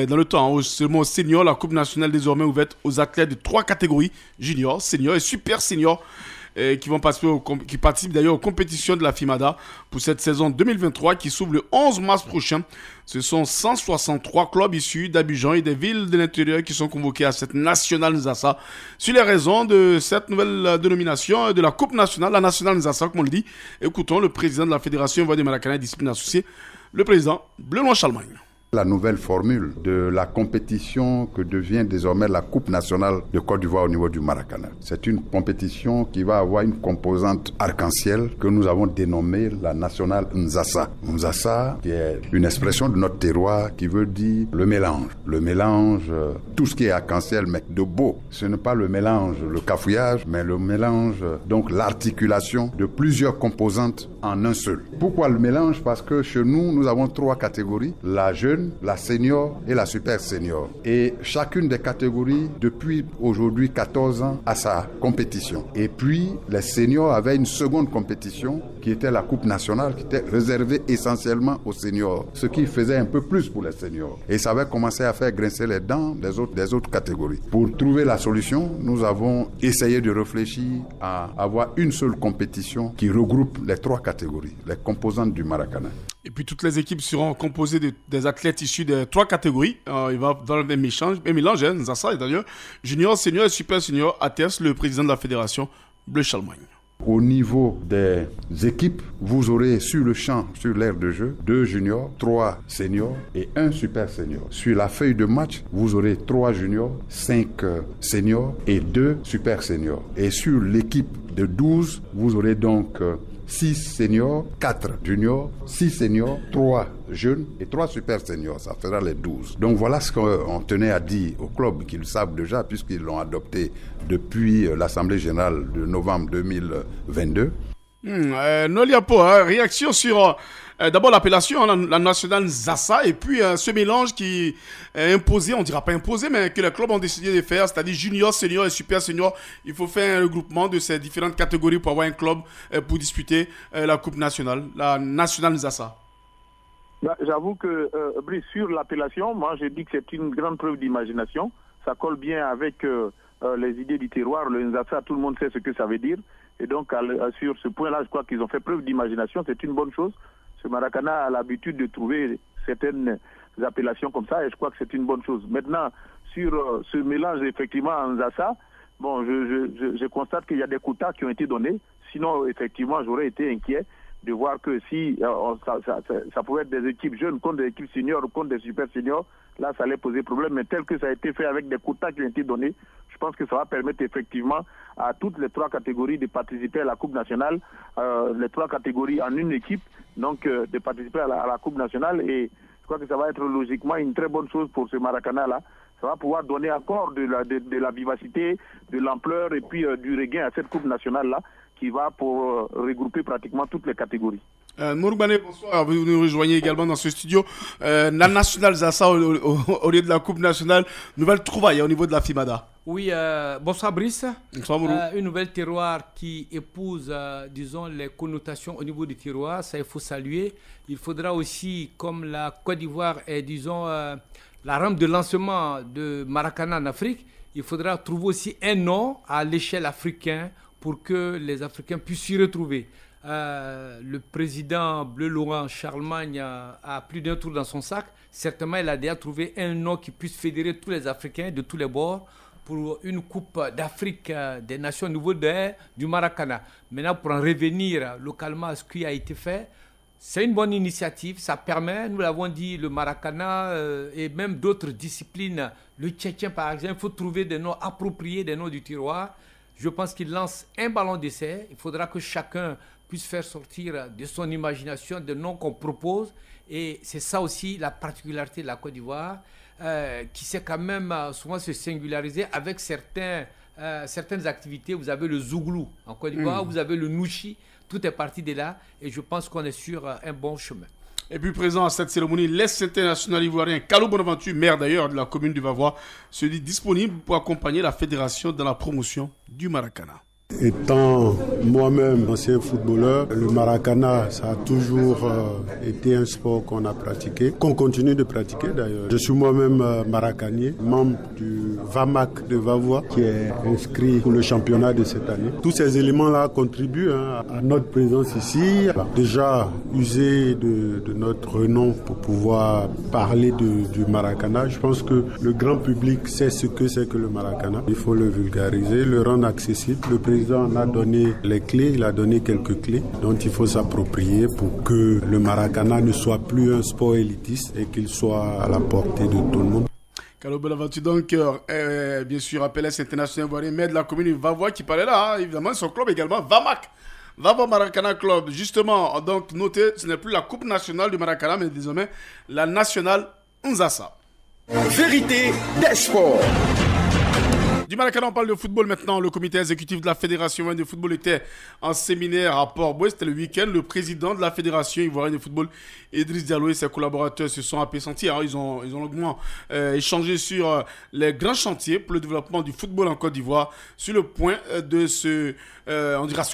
[SPEAKER 2] dans le temps seulement aux seniors, la Coupe nationale désormais ouverte aux athlètes de 3 catégories, juniors, seniors et super seniors, qui participent d'ailleurs aux compétitions de la FIMADA pour cette saison 2023 qui s'ouvre le 11 mars prochain. Ce sont 163 clubs issus d'Abidjan et des villes de l'intérieur qui sont convoqués à cette nationale Nzassa. Sur les raisons de cette nouvelle dénomination de la Coupe nationale, la nationale Nzassa, comme on le dit, écoutons le président de la Fédération ivoirienne des Maracana et disciplines associées, le président Bleu-Noir Charlemagne.
[SPEAKER 19] La nouvelle formule de la compétition que devient désormais la Coupe nationale de Côte d'Ivoire au niveau du Maracana. C'est une compétition qui va avoir une composante arc-en-ciel que nous avons dénommée la nationale Nzassa. Nzassa, qui est une expression de notre terroir qui veut dire le mélange. Le mélange, tout ce qui est arc-en-ciel, mais de beau. Ce n'est pas le mélange, le cafouillage, mais le mélange, donc l'articulation de plusieurs composantes en un seul. Pourquoi le mélange? Parce que chez nous, nous avons 3 catégories. La jeune, la senior et la super senior. Et chacune des catégories, depuis aujourd'hui 14 ans, a sa compétition. Et puis, les seniors avaient une seconde compétition qui était la Coupe nationale, qui était réservée essentiellement aux seniors. Ce qui faisait un peu plus pour les seniors. Et ça avait commencé à faire grincer les dents des autres catégories. Pour trouver la solution, nous avons essayé de réfléchir à avoir une seule compétition qui regroupe les 3 catégories, les composantes du Maracana.
[SPEAKER 2] Et puis toutes les équipes seront composées des athlètes issus des 3 catégories. Il va y avoir un mélange, Nzassa d'ailleurs, junior, senior et super senior, atteste le président de la fédération, Bleu Charlemagne.
[SPEAKER 19] Au niveau des équipes, vous aurez sur le champ, sur l'aire de jeu, 2 juniors, 3 seniors et 1 super senior. Sur la feuille de match, vous aurez 3 juniors, 5 seniors et 2 super seniors. Et sur l'équipe de 12, vous aurez donc 6 seniors, 4 juniors, 6 seniors, 3 jeunes et 3 super seniors. Ça fera les 12. Donc voilà ce qu'on tenait à dire aux clubs qu'ils savent déjà puisqu'ils l'ont adopté depuis l'Assemblée générale de novembre 2022.
[SPEAKER 2] Noliapo, réaction sur d'abord l'appellation, la nationale Nzassa, et puis ce mélange qui est imposé, on ne dira pas imposé, mais que les clubs ont décidé de faire, c'est-à-dire junior, senior et super senior. Il faut faire un regroupement de ces différentes catégories pour avoir un club pour disputer la Coupe nationale, la nationale Nzassa.
[SPEAKER 10] J'avoue que, Brice, sur l'appellation, moi je dis que c'est une grande preuve d'imagination. Ça colle bien avec les idées du terroir. Le Nzassa, tout le monde sait ce que ça veut dire. Et donc, sur ce point-là, je crois qu'ils ont fait preuve d'imagination. C'est une bonne chose. Ce Maracana a l'habitude de trouver certaines appellations comme ça et je crois que c'est une bonne chose. Maintenant, sur ce mélange effectivement en Nzassa, bon, je constate qu'il y a des quotas qui ont été donnés. Sinon, effectivement, j'aurais été inquiet de voir que si ça pouvait être des équipes jeunes contre des équipes seniors ou contre des super seniors, là, ça allait poser problème. Mais tel que ça a été fait avec des quotas qui ont été donnés, je pense que ça va permettre effectivement à toutes les 3 catégories de participer à la Coupe nationale, les 3 catégories en une équipe, donc de participer à la Coupe nationale. Et je crois que ça va être logiquement une très bonne chose pour ce Maracana-là. Ça va pouvoir donner encore de la vivacité, de l'ampleur et puis du regain à cette Coupe nationale-là qui va pour regrouper pratiquement toutes les catégories.
[SPEAKER 2] Mouroubane, bonsoir. Vous nous rejoignez également dans ce studio. La nationale Nzassa au lieu de la Coupe nationale, nouvelle trouvaille au niveau de la FIMADA.
[SPEAKER 20] Oui, bonsoir Brice.
[SPEAKER 2] Bonsoir Mourou.
[SPEAKER 20] Une nouvelle terroir qui épouse, disons, les connotations au niveau du terroir, ça il faut saluer. Il faudra aussi, comme la Côte d'Ivoire est, disons, la rampe de lancement de Maracana en Afrique, il faudra trouver aussi un nom à l'échelle africaine pour que les Africains puissent s'y retrouver. Le président Bleu-Laurent Charlemagne a plus d'un tour dans son sac. Certainement, il a déjà trouvé un nom qui puisse fédérer tous les Africains de tous les bords pour une Coupe d'Afrique des Nations au niveau du Maracana. Maintenant, pour en revenir localement à ce qui a été fait, c'est une bonne initiative, ça permet, nous l'avons dit, le Maracana et même d'autres disciplines, le tchétchèn par exemple, il faut trouver des noms appropriés, des noms du tiroir. Je pense qu'il lance un ballon d'essai, il faudra que chacun puisse faire sortir de son imagination des noms qu'on propose, et c'est ça aussi la particularité de la Côte d'Ivoire, qui sait quand même souvent se singulariser avec certaines activités. Vous avez le zouglou en Côte d'Ivoire, vous avez le nouchi, tout est parti de là, et je pense qu'on est sur un bon chemin.
[SPEAKER 2] Et puis présent à cette cérémonie, l'Est international ivoirien Kalou Bonaventure, maire d'ailleurs de la commune du Vavois, se dit disponible pour accompagner la fédération dans la promotion du Maracana.
[SPEAKER 21] Étant moi-même ancien footballeur, le Maracana, ça a toujours été un sport qu'on a pratiqué, qu'on continue de pratiquer d'ailleurs. Je suis moi-même maracanier, membre du VAMAC de Vavois, qui est inscrit pour le championnat de cette année. Tous ces éléments-là contribuent à notre présence ici. Déjà user de notre renom pour pouvoir parler du Maracana. Je pense que le grand public sait ce que c'est que le Maracana. Il faut le vulgariser, le rendre accessible. Le président a donné les clés, il a donné quelques clés dont il faut s'approprier pour que le Maracana ne soit plus un sport élitiste et qu'il soit à la portée de tout le monde.
[SPEAKER 2] Kalou Bonaventure, donc, bien sûr, APLS international ivoirien, maire de la commune de Vavois qui parlait là, évidemment, son club également, VAMAC. Vavois Maracana Club, justement, donc notez, ce n'est plus la Coupe nationale du Maracana, mais désormais la nationale Nzassa.
[SPEAKER 1] Vérité des sports.
[SPEAKER 2] Du Maracana, on parle de football maintenant. Le comité exécutif de la Fédération de football était en séminaire à Port-Bouet. C'était le week-end. Le président de la Fédération ivoirienne de football, Idriss Diallo, et ses collaborateurs se sont appesantis. Ils ont longuement échangé sur les grands chantiers pour le développement du football en Côte d'Ivoire. Sur le point de ce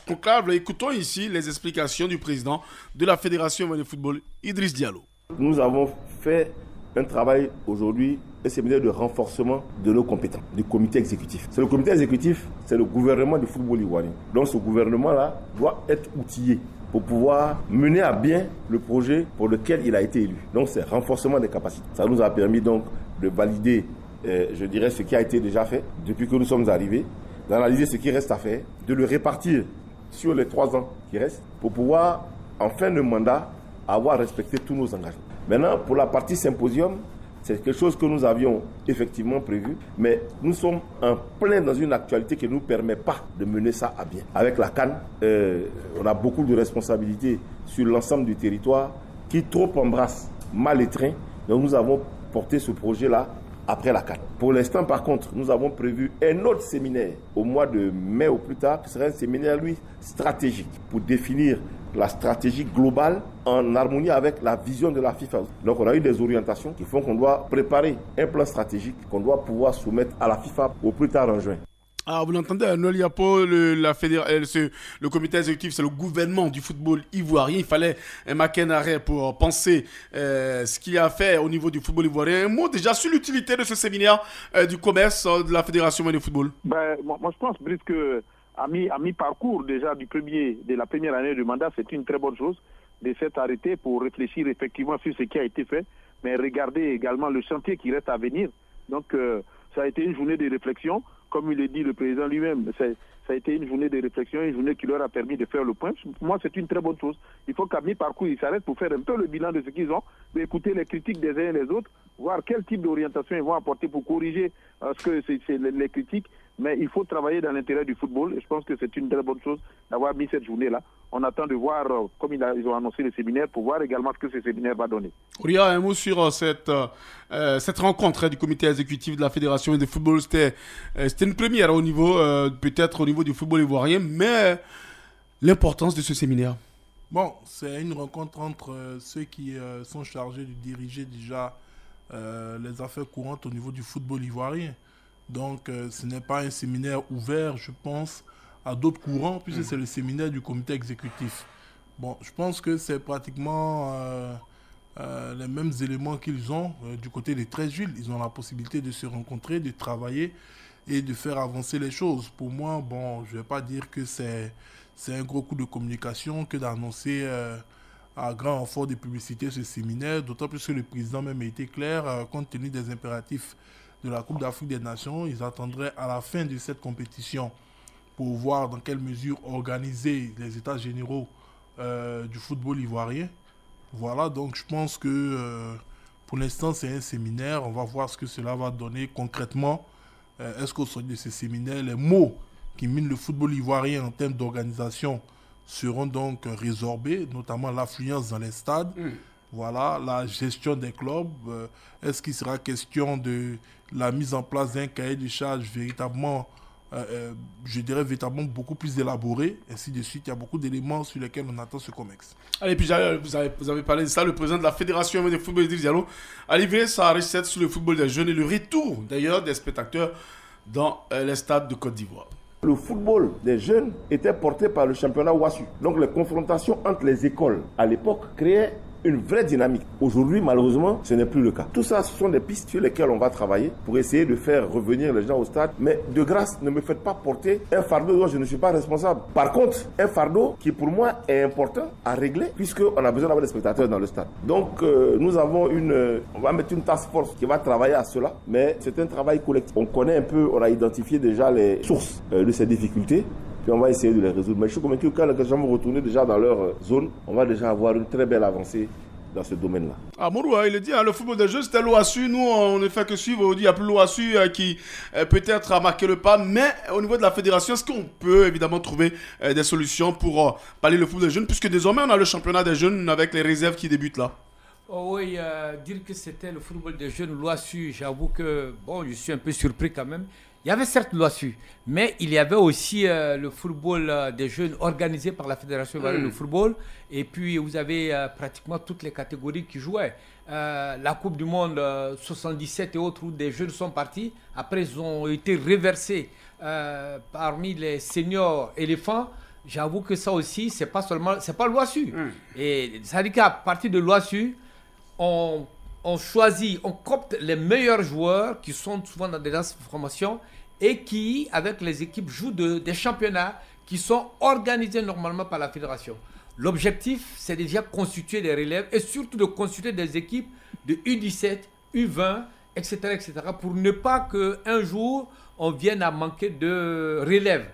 [SPEAKER 2] conclave, écoutons ici les explications du président de la Fédération ivoirienne de football, Idriss Diallo.
[SPEAKER 15] Nous avons fait un travail aujourd'hui, un séminaire de renforcement de nos compétences, du comité exécutif. C'est le comité exécutif, c'est le gouvernement du football ivoirien. Donc ce gouvernement-là doit être outillé pour pouvoir mener à bien le projet pour lequel il a été élu. Donc c'est renforcement des capacités. Ça nous a permis donc de valider, je dirais, ce qui a été déjà fait depuis que nous sommes arrivés, d'analyser ce qui reste à faire, de le répartir sur les 3 ans qui restent pour pouvoir, en fin de mandat, avoir respecté tous nos engagements. Maintenant, pour la partie symposium, c'est quelque chose que nous avions effectivement prévu, mais nous sommes en plein dans une actualité qui ne nous permet pas de mener ça à bien. Avec la CAN, on a beaucoup de responsabilités sur l'ensemble du territoire qui trop embrasse mal les trains. Donc nous avons porté ce projet-là après la CAN. Pour l'instant, par contre, nous avons prévu un autre séminaire au mois de mai au plus tard, qui sera un séminaire, lui, stratégique, pour définir la stratégie globale en harmonie avec la vision de la FIFA. Donc on a eu des orientations qui font qu'on doit préparer un plan stratégique qu'on doit pouvoir soumettre à la FIFA au plus tard en juin.
[SPEAKER 2] Ah, vous l'entendez, Noël Yapo, le comité exécutif, c'est le gouvernement du football ivoirien. Il fallait marquer un arrêt pour penser ce qu'il a fait au niveau du football ivoirien. Un mot déjà sur l'utilité de ce séminaire du commerce de la Fédération de football.
[SPEAKER 10] Moi, je pense, Brice, que à mi-parcours déjà de la première année de mandat, c'est une très bonne chose de s'être arrêté pour réfléchir effectivement sur ce qui a été fait, mais regarder également le chantier qui reste à venir. Donc, ça a été une journée de réflexion. Comme il le dit le président lui-même, ça a été une journée de réflexion, une journée qui leur a permis de faire le point. Moi, c'est une très bonne chose. Il faut qu'à mi-parcours, ils s'arrêtent pour faire un peu le bilan de ce qu'ils ont, écouter les critiques des uns et des autres, voir quel type d'orientation ils vont apporter pour corriger ce que c'est les critiques. Mais il faut travailler dans l'intérêt du football et je pense que c'est une très bonne chose d'avoir mis cette journée-là. On attend de voir, comme ils ont annoncé le séminaire, pour voir également ce que ce séminaire va donner.
[SPEAKER 2] Auria, un mot sur cette rencontre du comité exécutif de la Fédération de football. C'était une première au niveau, peut-être au niveau du football ivoirien, mais l'importance de ce séminaire.
[SPEAKER 3] Bon, c'est une rencontre entre ceux qui sont chargés de diriger déjà les affaires courantes au niveau du football ivoirien. Donc, ce n'est pas un séminaire ouvert, je pense, à d'autres courants, puisque c'est le séminaire du comité exécutif. Bon, je pense que c'est pratiquement les mêmes éléments qu'ils ont du côté des 13 villes. Ils ont la possibilité de se rencontrer, de travailler et de faire avancer les choses. Pour moi, bon, je ne vais pas dire que c'est un gros coup de communication que d'annoncer à grand renfort de publicité ce séminaire, d'autant plus que le président même a été clair, compte tenu des impératifs de la Coupe d'Afrique des Nations. Ils attendraient à la fin de cette compétition pour voir dans quelle mesure organiser les états généraux du football ivoirien. Voilà, donc je pense que pour l'instant, c'est un séminaire. On va voir ce que cela va donner concrètement. Est-ce qu'au sein de ces séminaires, les mots qui minent le football ivoirien en termes d'organisation seront donc résorbés, notamment l'affluence dans les stades, voilà, la gestion des clubs. Est-ce qu'il sera question de la mise en place d'un cahier de charges véritablement, je dirais véritablement beaucoup plus élaboré, ainsi de suite. Il y a beaucoup d'éléments sur lesquels on attend ce COMEX.
[SPEAKER 2] Allez, puis vous avez parlé de ça, le président de la Fédération de football, Idriss Diallo, a livré sa recette sur le football des jeunes et le retour d'ailleurs des spectateurs dans les stades de Côte d'Ivoire.
[SPEAKER 5] Le football des jeunes était porté par le championnat WASU. Donc les confrontations entre les écoles à l'époque créaient une vraie dynamique. Aujourd'hui, malheureusement, ce n'est plus le cas. Tout ça, ce sont des pistes sur lesquelles on va travailler pour essayer de faire revenir les gens au stade. Mais de grâce, ne me faites pas porter un fardeau dont je ne suis pas responsable. Par contre, un fardeau qui pour moi est important à régler puisqu'on a besoin d'avoir des spectateurs dans le stade. Donc, nous avons on va mettre une task force qui va travailler à cela. Mais c'est un travail collectif. On connaît un peu, on a identifié déjà les sources de ces difficultés. Puis on va essayer de les résoudre. Mais je suis convaincu que quand les gens vont retourner déjà dans leur zone, on va déjà avoir une très belle avancée dans ce domaine-là.
[SPEAKER 2] Ah, Mourou, il a dit, le football des jeunes, c'était l'OASU. Nous, on ne fait que suivre. On dit, il n'y a plus l'OASU qui peut-être a marqué le pas. Mais au niveau de la fédération, est-ce qu'on peut évidemment trouver des solutions pour pallier le football des jeunes? Puisque désormais, on a le championnat des jeunes avec les réserves qui débutent là.
[SPEAKER 20] Oh oui, dire que c'était le football des jeunes, l'OASU, j'avoue que bon, je suis un peu surpris quand même. Il y avait certes l'OASU, mais il y avait aussi le football des jeunes organisé par la Fédération ivoirienne de football. Et puis vous avez pratiquement toutes les catégories qui jouaient. La Coupe du Monde 77 et autres où des jeunes sont partis. Après, ils ont été reversés parmi les seniors éléphants. J'avoue que ça aussi, c'est pas l'OASU. Et ça veut dire qu'à partir de l'OASU, on choisit, on copte les meilleurs joueurs qui sont souvent dans des formations et qui, avec les équipes, jouent des championnats qui sont organisés normalement par la fédération. L'objectif, c'est déjà constituer des relèves et surtout de constituer des équipes de U17, U20, etc., etc., pour ne pas qu'un jour, on vienne à manquer de relève.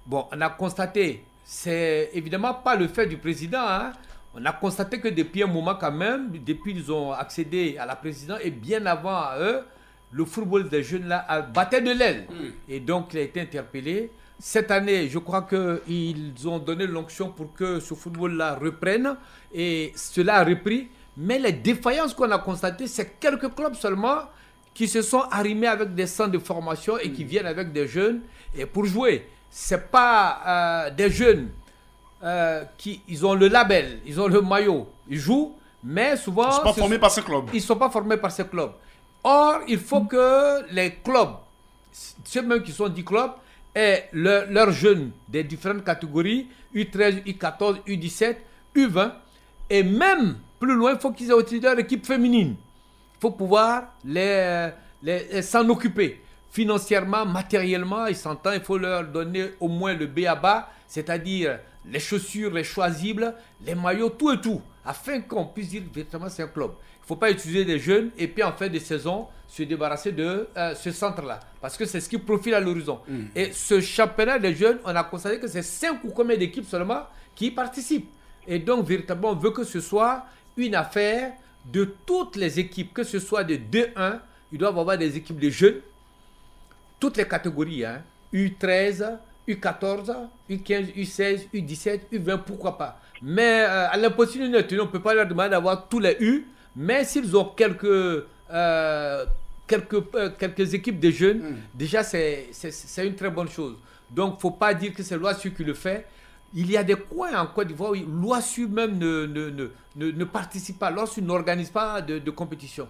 [SPEAKER 20] Bon, on a constaté, c'est évidemment pas le fait du président, hein. On a constaté que depuis un moment quand même, depuis qu'ils ont accédé à la présidence et bien avant à eux, le football des jeunes là battait de l'aile. Et donc il a été interpellé. Cette année, je crois qu'ils ont donné l'onction pour que ce football-là reprenne et cela a repris. Mais les défaillances qu'on a constatées, c'est quelques clubs seulement qui se sont arrimés avec des centres de formation et qui viennent avec des jeunes et pour jouer. Ce n'est pas des jeunes ils ont le label, ils ont le maillot, ils jouent, mais souvent...
[SPEAKER 2] Ils ne sont pas formés par ces clubs.
[SPEAKER 20] Ils ne sont pas formés par ces clubs. Or, il faut que les clubs, ceux même qui sont 10 clubs, aient leurs jeunes des différentes catégories, U13, U14, U17, U20, et même plus loin, il faut qu'ils aient aussi leur équipe féminine. Il faut pouvoir s'en occuper. Financièrement, matériellement, ils s'entendent, il faut leur donner au moins le B.A.B.A., c'est-à-dire les chaussures, les choisibles, les maillots, tout et tout, afin qu'on puisse dire véritablement c'est un club. Il ne faut pas utiliser des jeunes et puis en fin de saison se débarrasser de ce centre-là, parce que c'est ce qui profile à l'horizon. Et ce championnat des jeunes, on a constaté que c'est 5 ou combien d'équipes seulement qui y participent. Et donc véritablement, on veut que ce soit une affaire de toutes les équipes, que ce soit de 2-1, ils doivent avoir des équipes de jeunes, toutes les catégories, hein, U13, U14, U15, U16, U17, U20, pourquoi pas. Mais à l'impossibilité, on ne peut pas leur demander d'avoir tous les U, mais s'ils ont quelques équipes de jeunes, déjà c'est une très bonne chose. Donc il ne faut pas dire que c'est l'OASU qui le fait. Il y a des coins en Côte d'Ivoire où l'OASU même ne participe pas, l'OASU n'organise pas de compétition.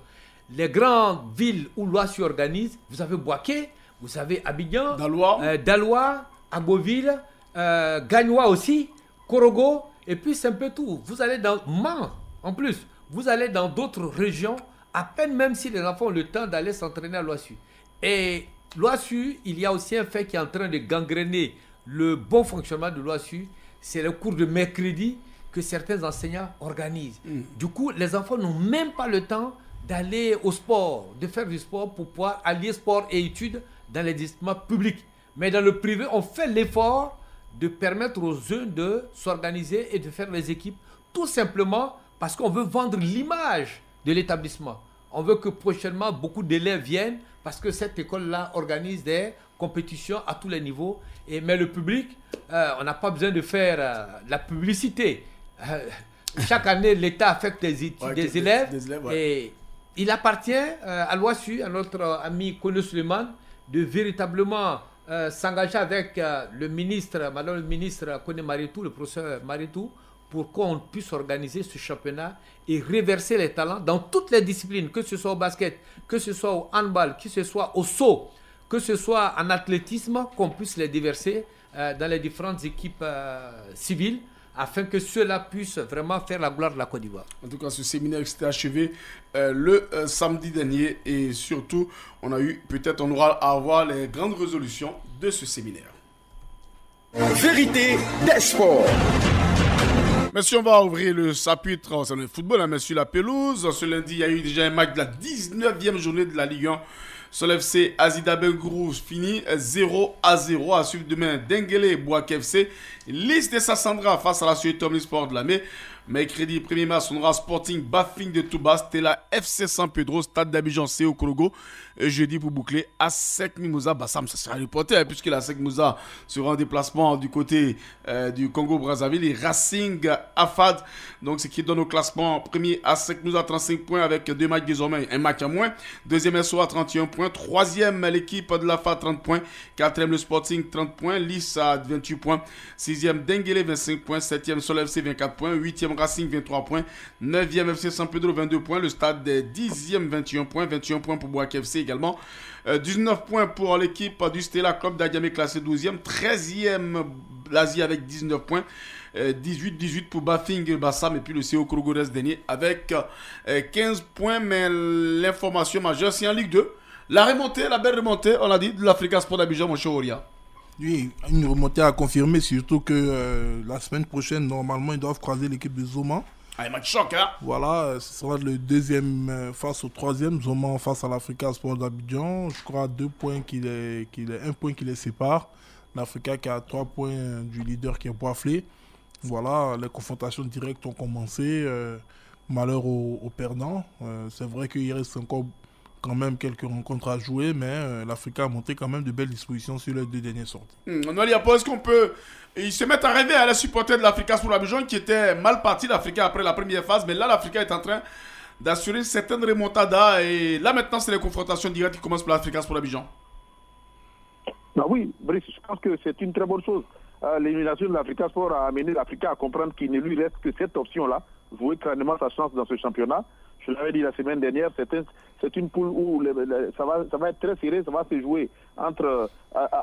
[SPEAKER 20] Les grandes villes où l'OASU organise, vous avez Bouaké, vous avez Abidjan, Daloa, Agoville, Gagnoa aussi, Korogo, et puis c'est un peu tout. Vous allez dans Man, en plus, vous allez dans d'autres régions, à peine même si les enfants ont le temps d'aller s'entraîner à l'OASU. Et l'OASU, il y a aussi un fait qui est en train de gangréner le bon fonctionnement de l'OASU, c'est le cours de mercredi que certains enseignants organisent. Du coup, les enfants n'ont même pas le temps d'aller au sport, de faire du sport pour pouvoir allier sport et études dans les établissements publics. Mais dans le privé, on fait l'effort de permettre aux jeunes de s'organiser et de faire les équipes, tout simplement parce qu'on veut vendre l'image de l'établissement. On veut que prochainement, beaucoup d'élèves viennent parce que cette école-là organise des compétitions à tous les niveaux. Mais le public, on n'a pas besoin de faire la publicité. Chaque année, l'État affecte des élèves. Et il appartient à l'OASU, à notre ami Kono Suleiman, de véritablement s'engager avec le ministre, madame le ministre Koné Maritou, le professeur Maritou, pour qu'on puisse organiser ce championnat et reverser les talents dans toutes les disciplines, que ce soit au basket, que ce soit au handball, que ce soit au saut, que ce soit en athlétisme, qu'on puisse les déverser dans les différentes équipes civiles, afin que ceux-là puissent vraiment faire la gloire de la Côte d'Ivoire.
[SPEAKER 2] En tout cas, ce séminaire s'était achevé le samedi dernier et surtout, on aura à avoir les grandes résolutions de ce séminaire.
[SPEAKER 1] Vérité des sports.
[SPEAKER 2] Messieurs, on va ouvrir le chapitre sur le football, hein, messieurs, la pelouse. Ce lundi, il y a eu déjà un match de la 19e journée de la Ligue 1. Sur l'FC Azida Bengourou fini 0-0. À suivre demain Dengele et Boak FC. Liste de Sassandra face à la Suède Omnisport de la mai. Mercredi 1er mars, on aura Sporting Bafing de Touba, Stella FC San Pedro, Stade d'Abidjan, CO Kologo. Jeudi pour boucler à Sek Mimosa Bassam, ça sera reporté puisque la Sek Mimosa sera en déplacement du côté du Congo-Brazzaville et Racing Afad. Donc ce qui donne au classement premier à Sek Mimosa 35 points avec 2 matchs désormais, un match à moins. Deuxième SOA 31 points. Troisième l'équipe de l'AFA 30 points. Quatrième le Sporting 30 points. Lys à 28 points. Sixième Dengele 25 points. Septième Sol FC 24 points. Huitième Racing 23 points. 9e FC San Pedro 22 points. Le Stade 10e 21 points. 21 points pour Boak FC également. 19 points pour l'équipe du Stella Club d'Adiamé classé 12e. 13e l'Asie avec 19 points. 18 pour Bafing Bassam et puis le CO Krogores dernier avec 15 points. Mais l'information majeure, c'est en Ligue 2. La belle remontée, on l'a dit, de l'Africa Sport d'Abidjan, mon cher Auria.
[SPEAKER 3] Oui, une remontée à confirmer, surtout que la semaine prochaine, normalement, ils doivent croiser l'équipe de Zoma.
[SPEAKER 2] Ah, match choc, hein?
[SPEAKER 3] Voilà, ce sera le deuxième face au troisième, Zoma face à l'Africa Sport d'Abidjan. Je crois 2 points un point qui les sépare. L'Africa qui a 3 points du leader qui est Boisflé. Voilà, les confrontations directes ont commencé. Malheur aux perdants. C'est vrai qu'il reste encore quand même quelques rencontres à jouer, mais l'Africa a monté quand même de belles dispositions sur les 2 dernières sorties.
[SPEAKER 2] Est-ce qu'on peut... Ils se mettent à rêver à les supporters de l'Africa pour l'Abidjan qui était mal parti l'Africa après la première phase, mais là l'Africa est en train d'assurer une certaine remontada et là maintenant c'est les confrontations directes qui commencent pour l'Africa pour l'Abidjan.
[SPEAKER 10] Ah oui, Brice, je pense que c'est une très bonne chose. L'élimination de l'Africa Sport a amené l'Africa à comprendre qu'il ne lui reste que cette option-là, jouer crânement sa chance dans ce championnat. Je l'avais dit la semaine dernière, c'est une poule où ça va être très serré, ça va se jouer entre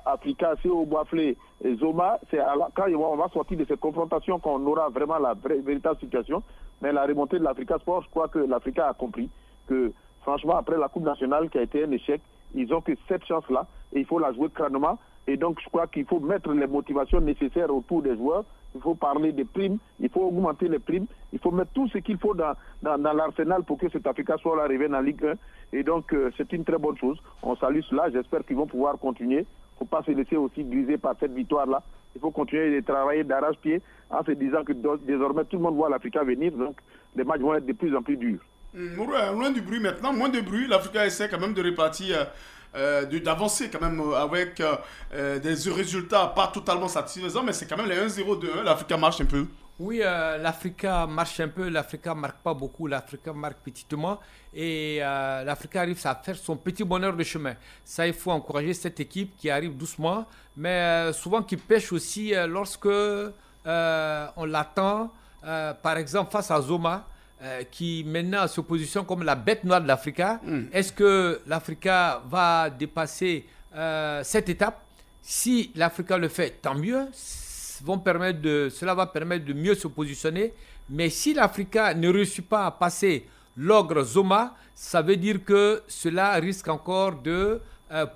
[SPEAKER 10] Africa, CO Boisflé et Zoma. C'est quand on va sortir de cette confrontation qu'on aura vraiment la véritable situation. Mais la remontée de l'Africa Sport, je crois que l'Africa a compris que, franchement, après la Coupe nationale qui a été un échec, ils n'ont que cette chance-là et il faut la jouer crânement. Et donc, je crois qu'il faut mettre les motivations nécessaires autour des joueurs. Il faut parler des primes, il faut augmenter les primes, il faut mettre tout ce qu'il faut dans l'arsenal pour que cet Africa soit revienne en Ligue 1. Et donc, c'est une très bonne chose. On salue cela. J'espère qu'ils vont pouvoir continuer. Il ne faut pas se laisser aussi griser par cette victoire-là. Il faut continuer de travailler d'arrache-pied en se disant que désormais, tout le monde voit l'Africa venir. Donc, les matchs vont être de plus en plus durs.
[SPEAKER 2] Loin du bruit maintenant, moins de bruit. L'Africa essaie quand même de répartir... d'avancer quand même avec des résultats pas totalement satisfaisants, mais c'est quand même les 1-0, 2-1. L'Africa marche un peu.
[SPEAKER 20] Oui, l'Africa marche un peu, l'Africa marque pas beaucoup, l'Africa marque petitement et l'Africa arrive à faire son petit bonheur de chemin. Ça, il faut encourager cette équipe qui arrive doucement, mais souvent qui pêche aussi lorsque on l'attend, par exemple face à Zoma. Qui maintenant se positionne comme la bête noire de l'Africa. Est-ce que l'Africa va dépasser cette étape? Si l'Africa le fait, tant mieux. Cela va permettre de mieux se positionner. Mais si l'Africa ne réussit pas à passer l'ogre Zoma, ça veut dire que cela risque encore de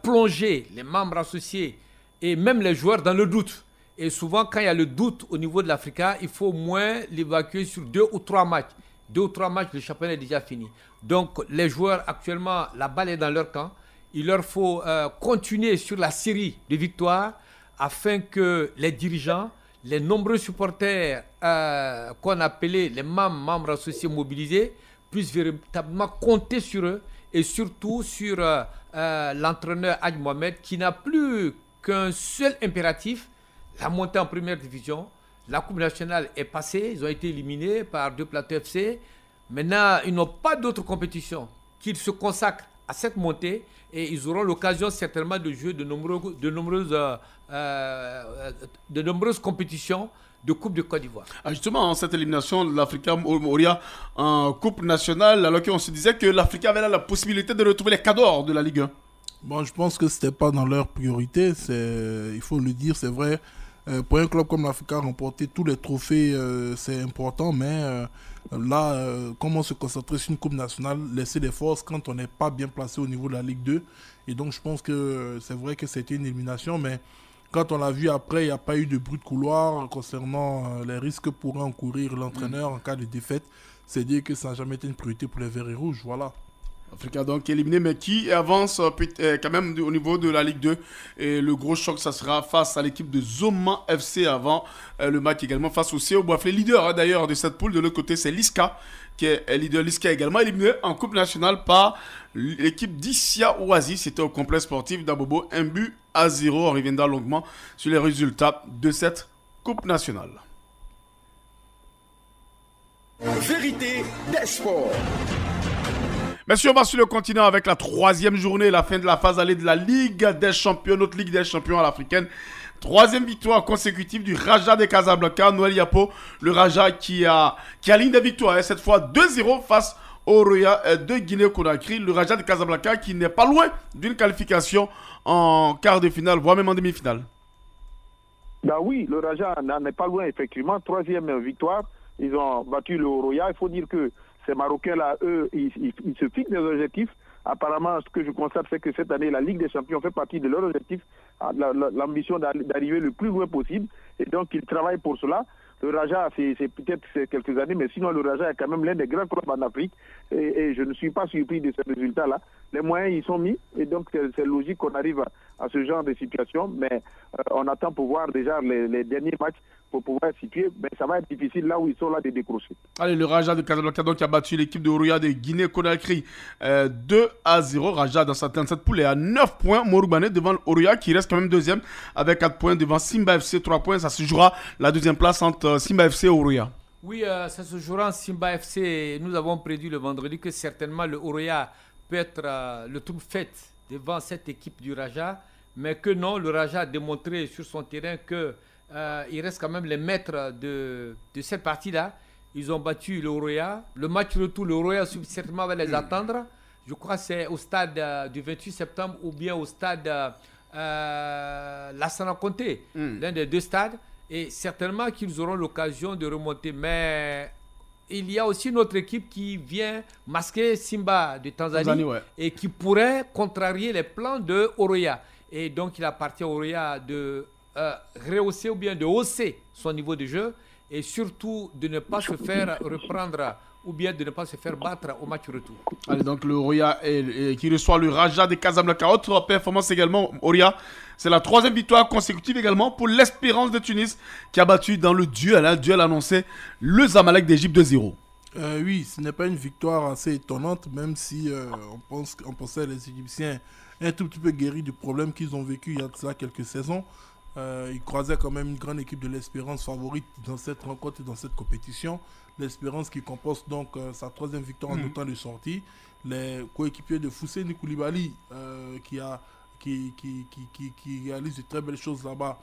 [SPEAKER 20] plonger les membres associés et même les joueurs dans le doute. Et souvent, quand il y a le doute au niveau de l'Africa, il faut au moins l'évacuer sur 2 ou 3 matchs. 2 ou 3 matchs, le championnat est déjà fini. Donc, les joueurs, actuellement, la balle est dans leur camp. Il leur faut continuer sur la série de victoires afin que les dirigeants, les nombreux supporters qu'on appelait les membres associés mobilisés puissent véritablement compter sur eux et surtout sur l'entraîneur Hadj Mohamed qui n'a plus qu'un seul impératif, la montée en première division. La Coupe nationale est passée, ils ont été éliminés par Deux Plateaux FC. Maintenant, ils n'ont pas d'autre compétition qu'ils se consacrent à cette montée et ils auront l'occasion certainement de jouer de nombreuses compétitions de Coupe de Côte d'Ivoire.
[SPEAKER 2] Justement, cette élimination de l'Africa Moria en Coupe nationale, alors qu'on se disait que l'Africa avait là la possibilité de retrouver les cadors de la Ligue 1.
[SPEAKER 3] Bon, je pense que ce n'était pas dans leur priorité, il faut le dire, c'est vrai. Pour un club comme l'Africa, remporter tous les trophées, c'est important, mais comment se concentrer sur une Coupe nationale, laisser des forces quand on n'est pas bien placé au niveau de la Ligue 2. Et donc, je pense que c'est vrai que c'était une élimination, mais quand on l'a vu après, il n'y a pas eu de bruit de couloir concernant les risques que pourrait encourir l'entraîneur en cas de défaite. C'est dire que ça n'a jamais été une priorité pour les Verts et Rouges, voilà.
[SPEAKER 2] Africa donc éliminé, mais qui avance quand même au niveau de la Ligue 2. Et le gros choc, ça sera face à l'équipe de Zoma FC avant le match également face au CO Boiflé. Leader d'ailleurs de cette poule, de l'autre côté, c'est Liska, qui est leader. Liska également éliminé en Coupe nationale par l'équipe d'Issia Oasis. C'était au complexe sportif d'Abobo, 1-0. On reviendra longuement sur les résultats de cette Coupe nationale.
[SPEAKER 1] Vérité des sports.
[SPEAKER 2] Messieurs, on va sur le continent avec la 3e journée, la fin de la phase allée de la Ligue des Champions, notre Ligue des Champions à l'africaine. 3e victoire consécutive du Raja de Casablanca, Noël Yapo, le Raja qui a ligne de victoire, cette fois 2-0 face au Roya de Guinée-Conakry. Le Raja de Casablanca qui n'est pas loin d'une qualification en quart de finale, voire même en demi-finale.
[SPEAKER 10] Ben oui, le Raja n'en est pas loin, effectivement. 3e victoire, ils ont battu le Roya. Il faut dire que ces Marocains-là, eux, ils se fixent des objectifs. Apparemment, ce que je constate, c'est que cette année, la Ligue des Champions fait partie de leurs objectifs, l'ambition d'arriver le plus loin possible. Et donc, ils travaillent pour cela. Le Raja, c'est peut-être quelques années, mais sinon, le Raja est quand même l'un des grands clubs en Afrique. Et je ne suis pas surpris de ce résultat-là. Les moyens, ils sont mis. Et donc, c'est logique qu'on arrive à ce genre de situation. Mais on attend pour voir déjà les derniers matchs pour pouvoir situer. Mais ça va être difficile là où ils sont là de décrocher.
[SPEAKER 2] Allez, le Raja de Casablanca donc, qui a battu l'équipe de Oroya de Guinée-Conakry 2-0. Raja dans cette poule est à 9 points. Moroubané devant Oroya qui reste quand même deuxième avec 4 points devant Simba FC 3 points. Ça se jouera la deuxième place entre Simba FC et Oroya.
[SPEAKER 20] Oui, ça se jouera en Simba FC. Nous avons prédit le vendredi que certainement le Oroya peut être le trou fait devant cette équipe du Raja, mais que non, le Raja a démontré sur son terrain que il reste quand même les maîtres de cette partie-là. Ils ont battu le Oroya. Le match retour, le Oroya certainement va les attendre. Je crois que c'est au stade du 28 septembre ou bien au stade Lassana Conté, l'un des deux stades. Et certainement qu'ils auront l'occasion de remonter. Mais il y a aussi une autre équipe qui vient masquer Simba de Tanzanie, et qui pourrait contrarier les plans de Oroya. Et donc il appartient à Oroya de rehausser ou bien de hausser son niveau de jeu et surtout de ne pas se faire reprendre ou bien de ne pas se faire battre au match retour.
[SPEAKER 2] Allez, donc le Oroya qui reçoit le Raja de Casablanca. Autre performance également, Oroya. C'est la 3e victoire consécutive également pour l'Espérance de Tunis qui a battu dans le duel annoncé le Zamalek d'Égypte 2-0.
[SPEAKER 3] Oui, ce n'est pas une victoire assez étonnante, même si on pensait les Égyptiens un tout petit peu guéris du problème qu'ils ont vécu il y a de ça quelques saisons. Ils croisaient quand même une grande équipe de l'Espérance favorite dans cette rencontre et dans cette compétition. L'Espérance qui compose donc sa 3e victoire en autant de sortie. Les coéquipiers de Fousseni Koulibaly qui réalise de très belles choses là-bas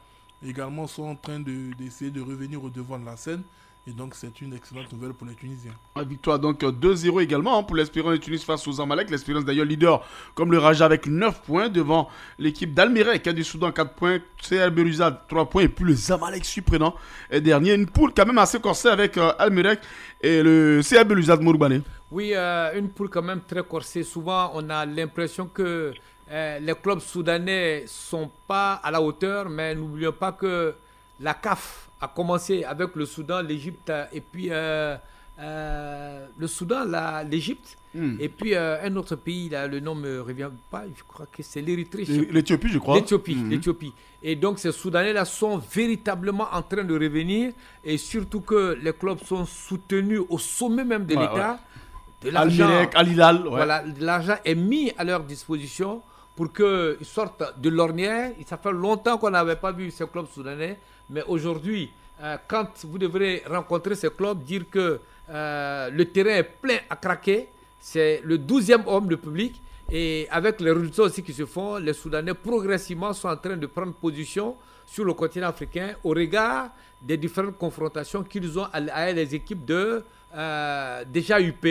[SPEAKER 3] également sont en train d'essayer de revenir au devant de la scène. Et donc, c'est une excellente nouvelle pour les Tunisiens.
[SPEAKER 2] Une victoire donc 2-0 également pour l'Espérance de Tunis face aux Zamalek. L'Espérance d'ailleurs leader comme le Raja avec 9 points devant l'équipe d'Almere qui a du Soudan 4 points, CR Belouizdad 3 points et puis le Zamalek surprenant est dernier. Une poule quand même assez corsée avec Almere et le CR Belouizdad Moroubané.
[SPEAKER 20] Oui, une poule quand même très corsée. Souvent, on a l'impression que les clubs soudanais ne sont pas à la hauteur, mais n'oublions pas que la CAF a commencé avec le Soudan, l'Égypte et puis le Soudan, l'Égypte, et puis un autre pays, là, le nom ne me revient pas, je crois que c'est l'Érythrée.
[SPEAKER 2] L'Éthiopie, je crois.
[SPEAKER 20] L'Éthiopie. Et donc ces Soudanais-là sont véritablement en train de revenir, et surtout que les clubs sont soutenus au sommet même de l'État. De l'argent,
[SPEAKER 2] Al-Hilal,
[SPEAKER 20] voilà, l'argent est mis à leur disposition pour qu'ils sortent de l'ornière. Ça fait longtemps qu'on n'avait pas vu ces clubs soudanais, mais aujourd'hui, quand vous devrez rencontrer ces clubs, dire que le terrain est plein à craquer, c'est le 12e homme de public, et avec les résultats aussi qui se font, les Soudanais progressivement sont en train de prendre position sur le continent africain au regard des différentes confrontations qu'ils ont avec les équipes déjà UP.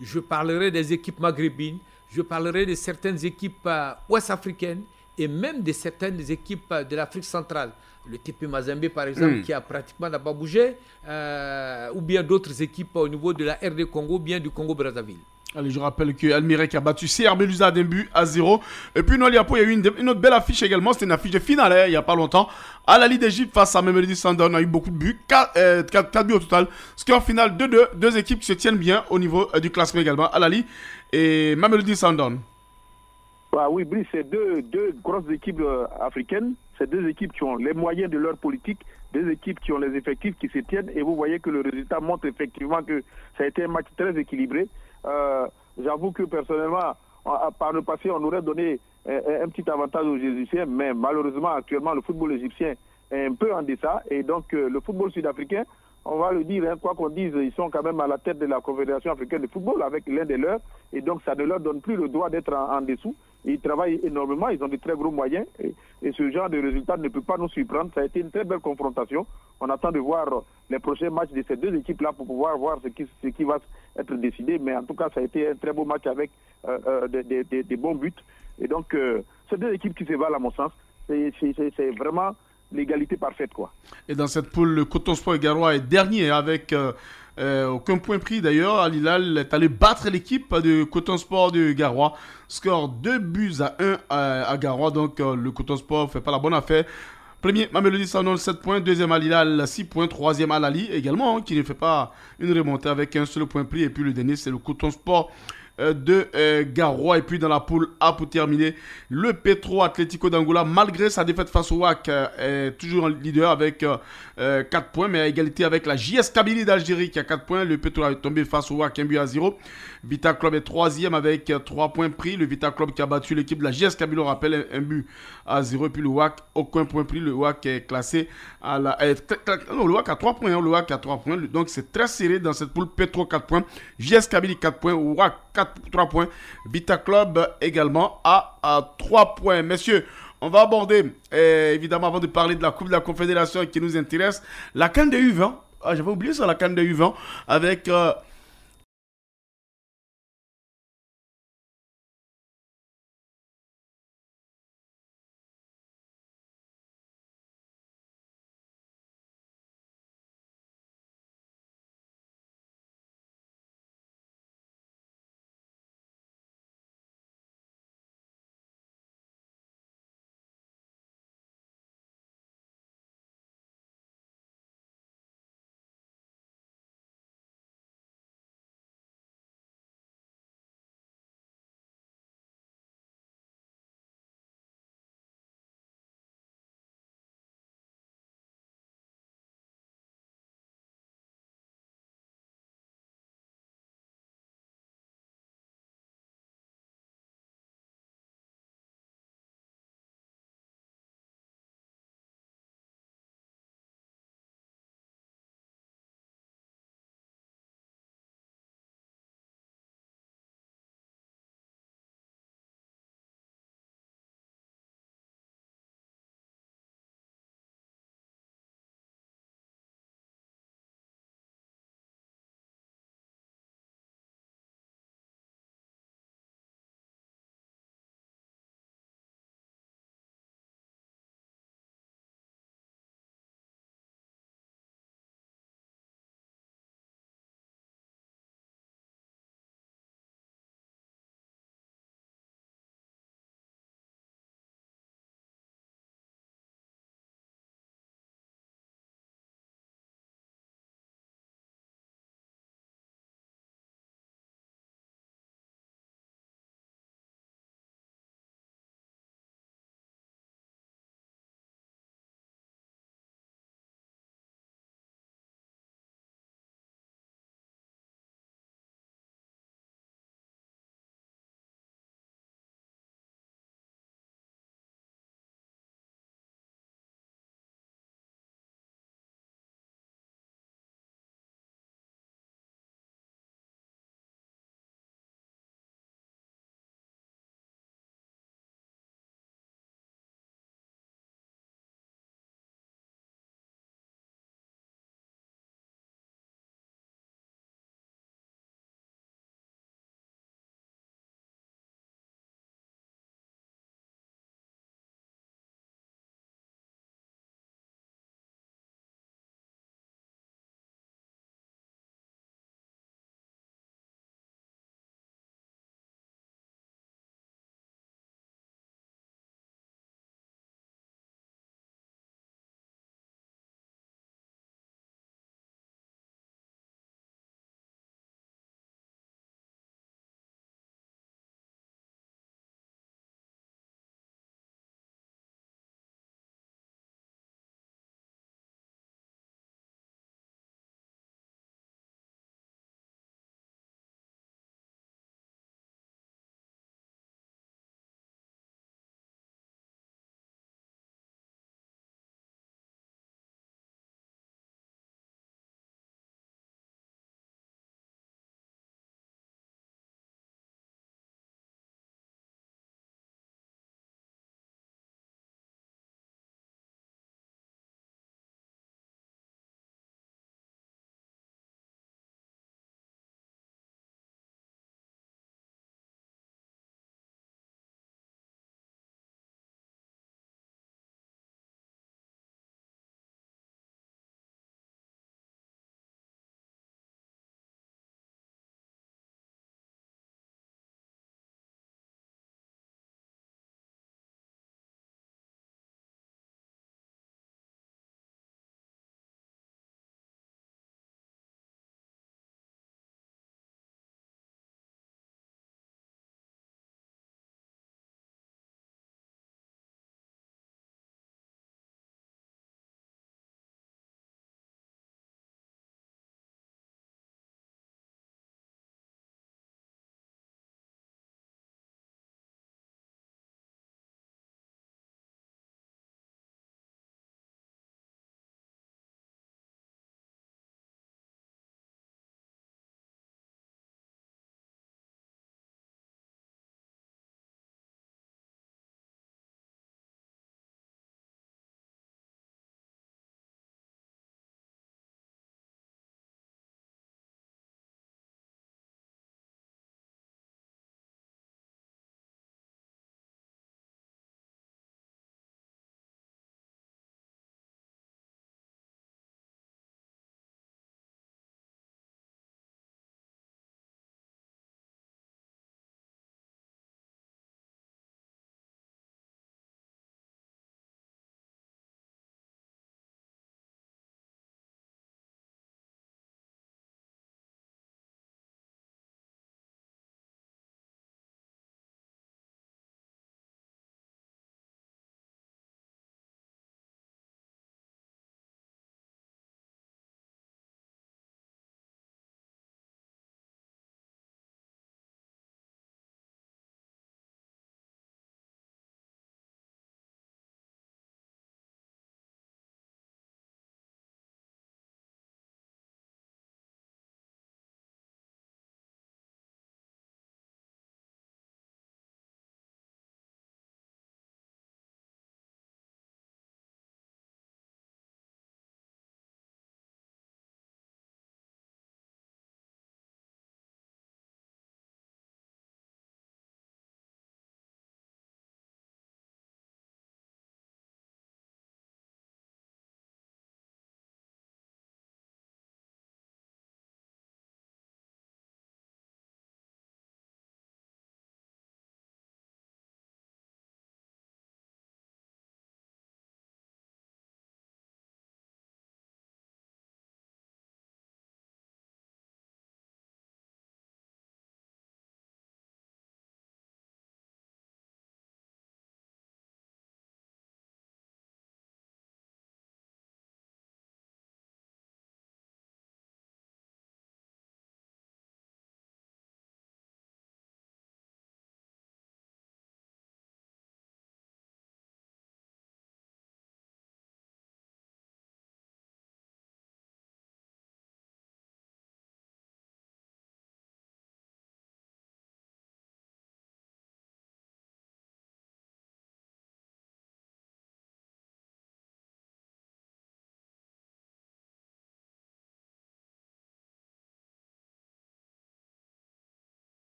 [SPEAKER 20] Je parlerai des équipes maghrébines, je parlerai de certaines équipes ouest-africaines et même de certaines équipes de l'Afrique centrale. Le TP Mazembe, par exemple, qui a pratiquement n'a pas bougé, ou bien d'autres équipes au niveau de la RD Congo, ou bien du Congo-Brazzaville.
[SPEAKER 2] Allez, je rappelle que Almirek a battu CRB Lusa d'un but à 0. Et puis, Noliapo, il y a eu une autre belle affiche également. C'était une affiche de finale, il n'y a pas longtemps. Al-Ahly d'Égypte face à Mamelodi Sundowns. On a eu beaucoup de buts. 4 buts au total. Score final 2-2. Deux équipes qui se tiennent bien au niveau du classement également. Al-Ahly et Mamelodi Sundowns.
[SPEAKER 10] Oui, Brice, c'est deux grosses équipes africaines. C'est deux équipes qui ont les moyens de leur politique, deux équipes qui ont les effectifs qui se tiennent. Et vous voyez que le résultat montre effectivement que ça a été un match très équilibré. J'avoue que personnellement, par le passé, on aurait donné un petit avantage aux Égyptiens, mais malheureusement, actuellement, le football égyptien est un peu en deçà. Et donc, le football sud-africain, on va le dire, quoi qu'on dise, ils sont quand même à la tête de la Confédération africaine de football avec l'un des leurs. Et donc, ça ne leur donne plus le droit d'être en dessous. Ils travaillent énormément, ils ont de très gros moyens. Et ce genre de résultat ne peut pas nous surprendre. Ça a été une très belle confrontation. On attend de voir les prochains matchs de ces deux équipes-là pour pouvoir voir ce qui va être décidé. Mais en tout cas, ça a été un très beau match avec des bons buts. Et donc, ces deux équipes qui se valent à mon sens, c'est vraiment l'égalité parfaite, quoi.
[SPEAKER 2] Et dans cette poule, le Coton Sport Garoua est dernier avec aucun point pris d'ailleurs. Al-Hilal est allé battre l'équipe de Coton Sport de Garoua. Score 2-1 à Garoua. Donc le Coton Sport ne fait pas la bonne affaire. Premier, Mamelodi Sundowns 7 points. Deuxième, Al-Hilal 6 points. Troisième, Al-Ahly également, qui ne fait pas une remontée avec un seul point pris. Et puis le dernier, c'est le Coton Sport de Garoua. Et puis dans la poule A pour terminer, le Petro Atlético d'Angola, malgré sa défaite face au WAC, est toujours en leader avec 4 points, mais à égalité avec la JS Kabylie d'Algérie qui a 4 points. Le Petro est tombé face au WAC 1-0. Vita Club est 3e avec 3 points pris. Le Vita Club qui a battu l'équipe de la JS Kabylie, on rappelle, 1-0. Et puis le WAC, aucun point pris. Le WAC est classé à la... non, le WAC a 3 points. Le WAC a 3 points. Donc c'est très serré dans cette poule. Petro 4 points. JS Kabylie 4 points. WAC 3 points. Vita Club également à 3 points. Messieurs, on va aborder, évidemment, avant de parler de la Coupe de la Confédération qui nous intéresse, la CAN des U20. J'avais oublié ça, la CAN des U20, avec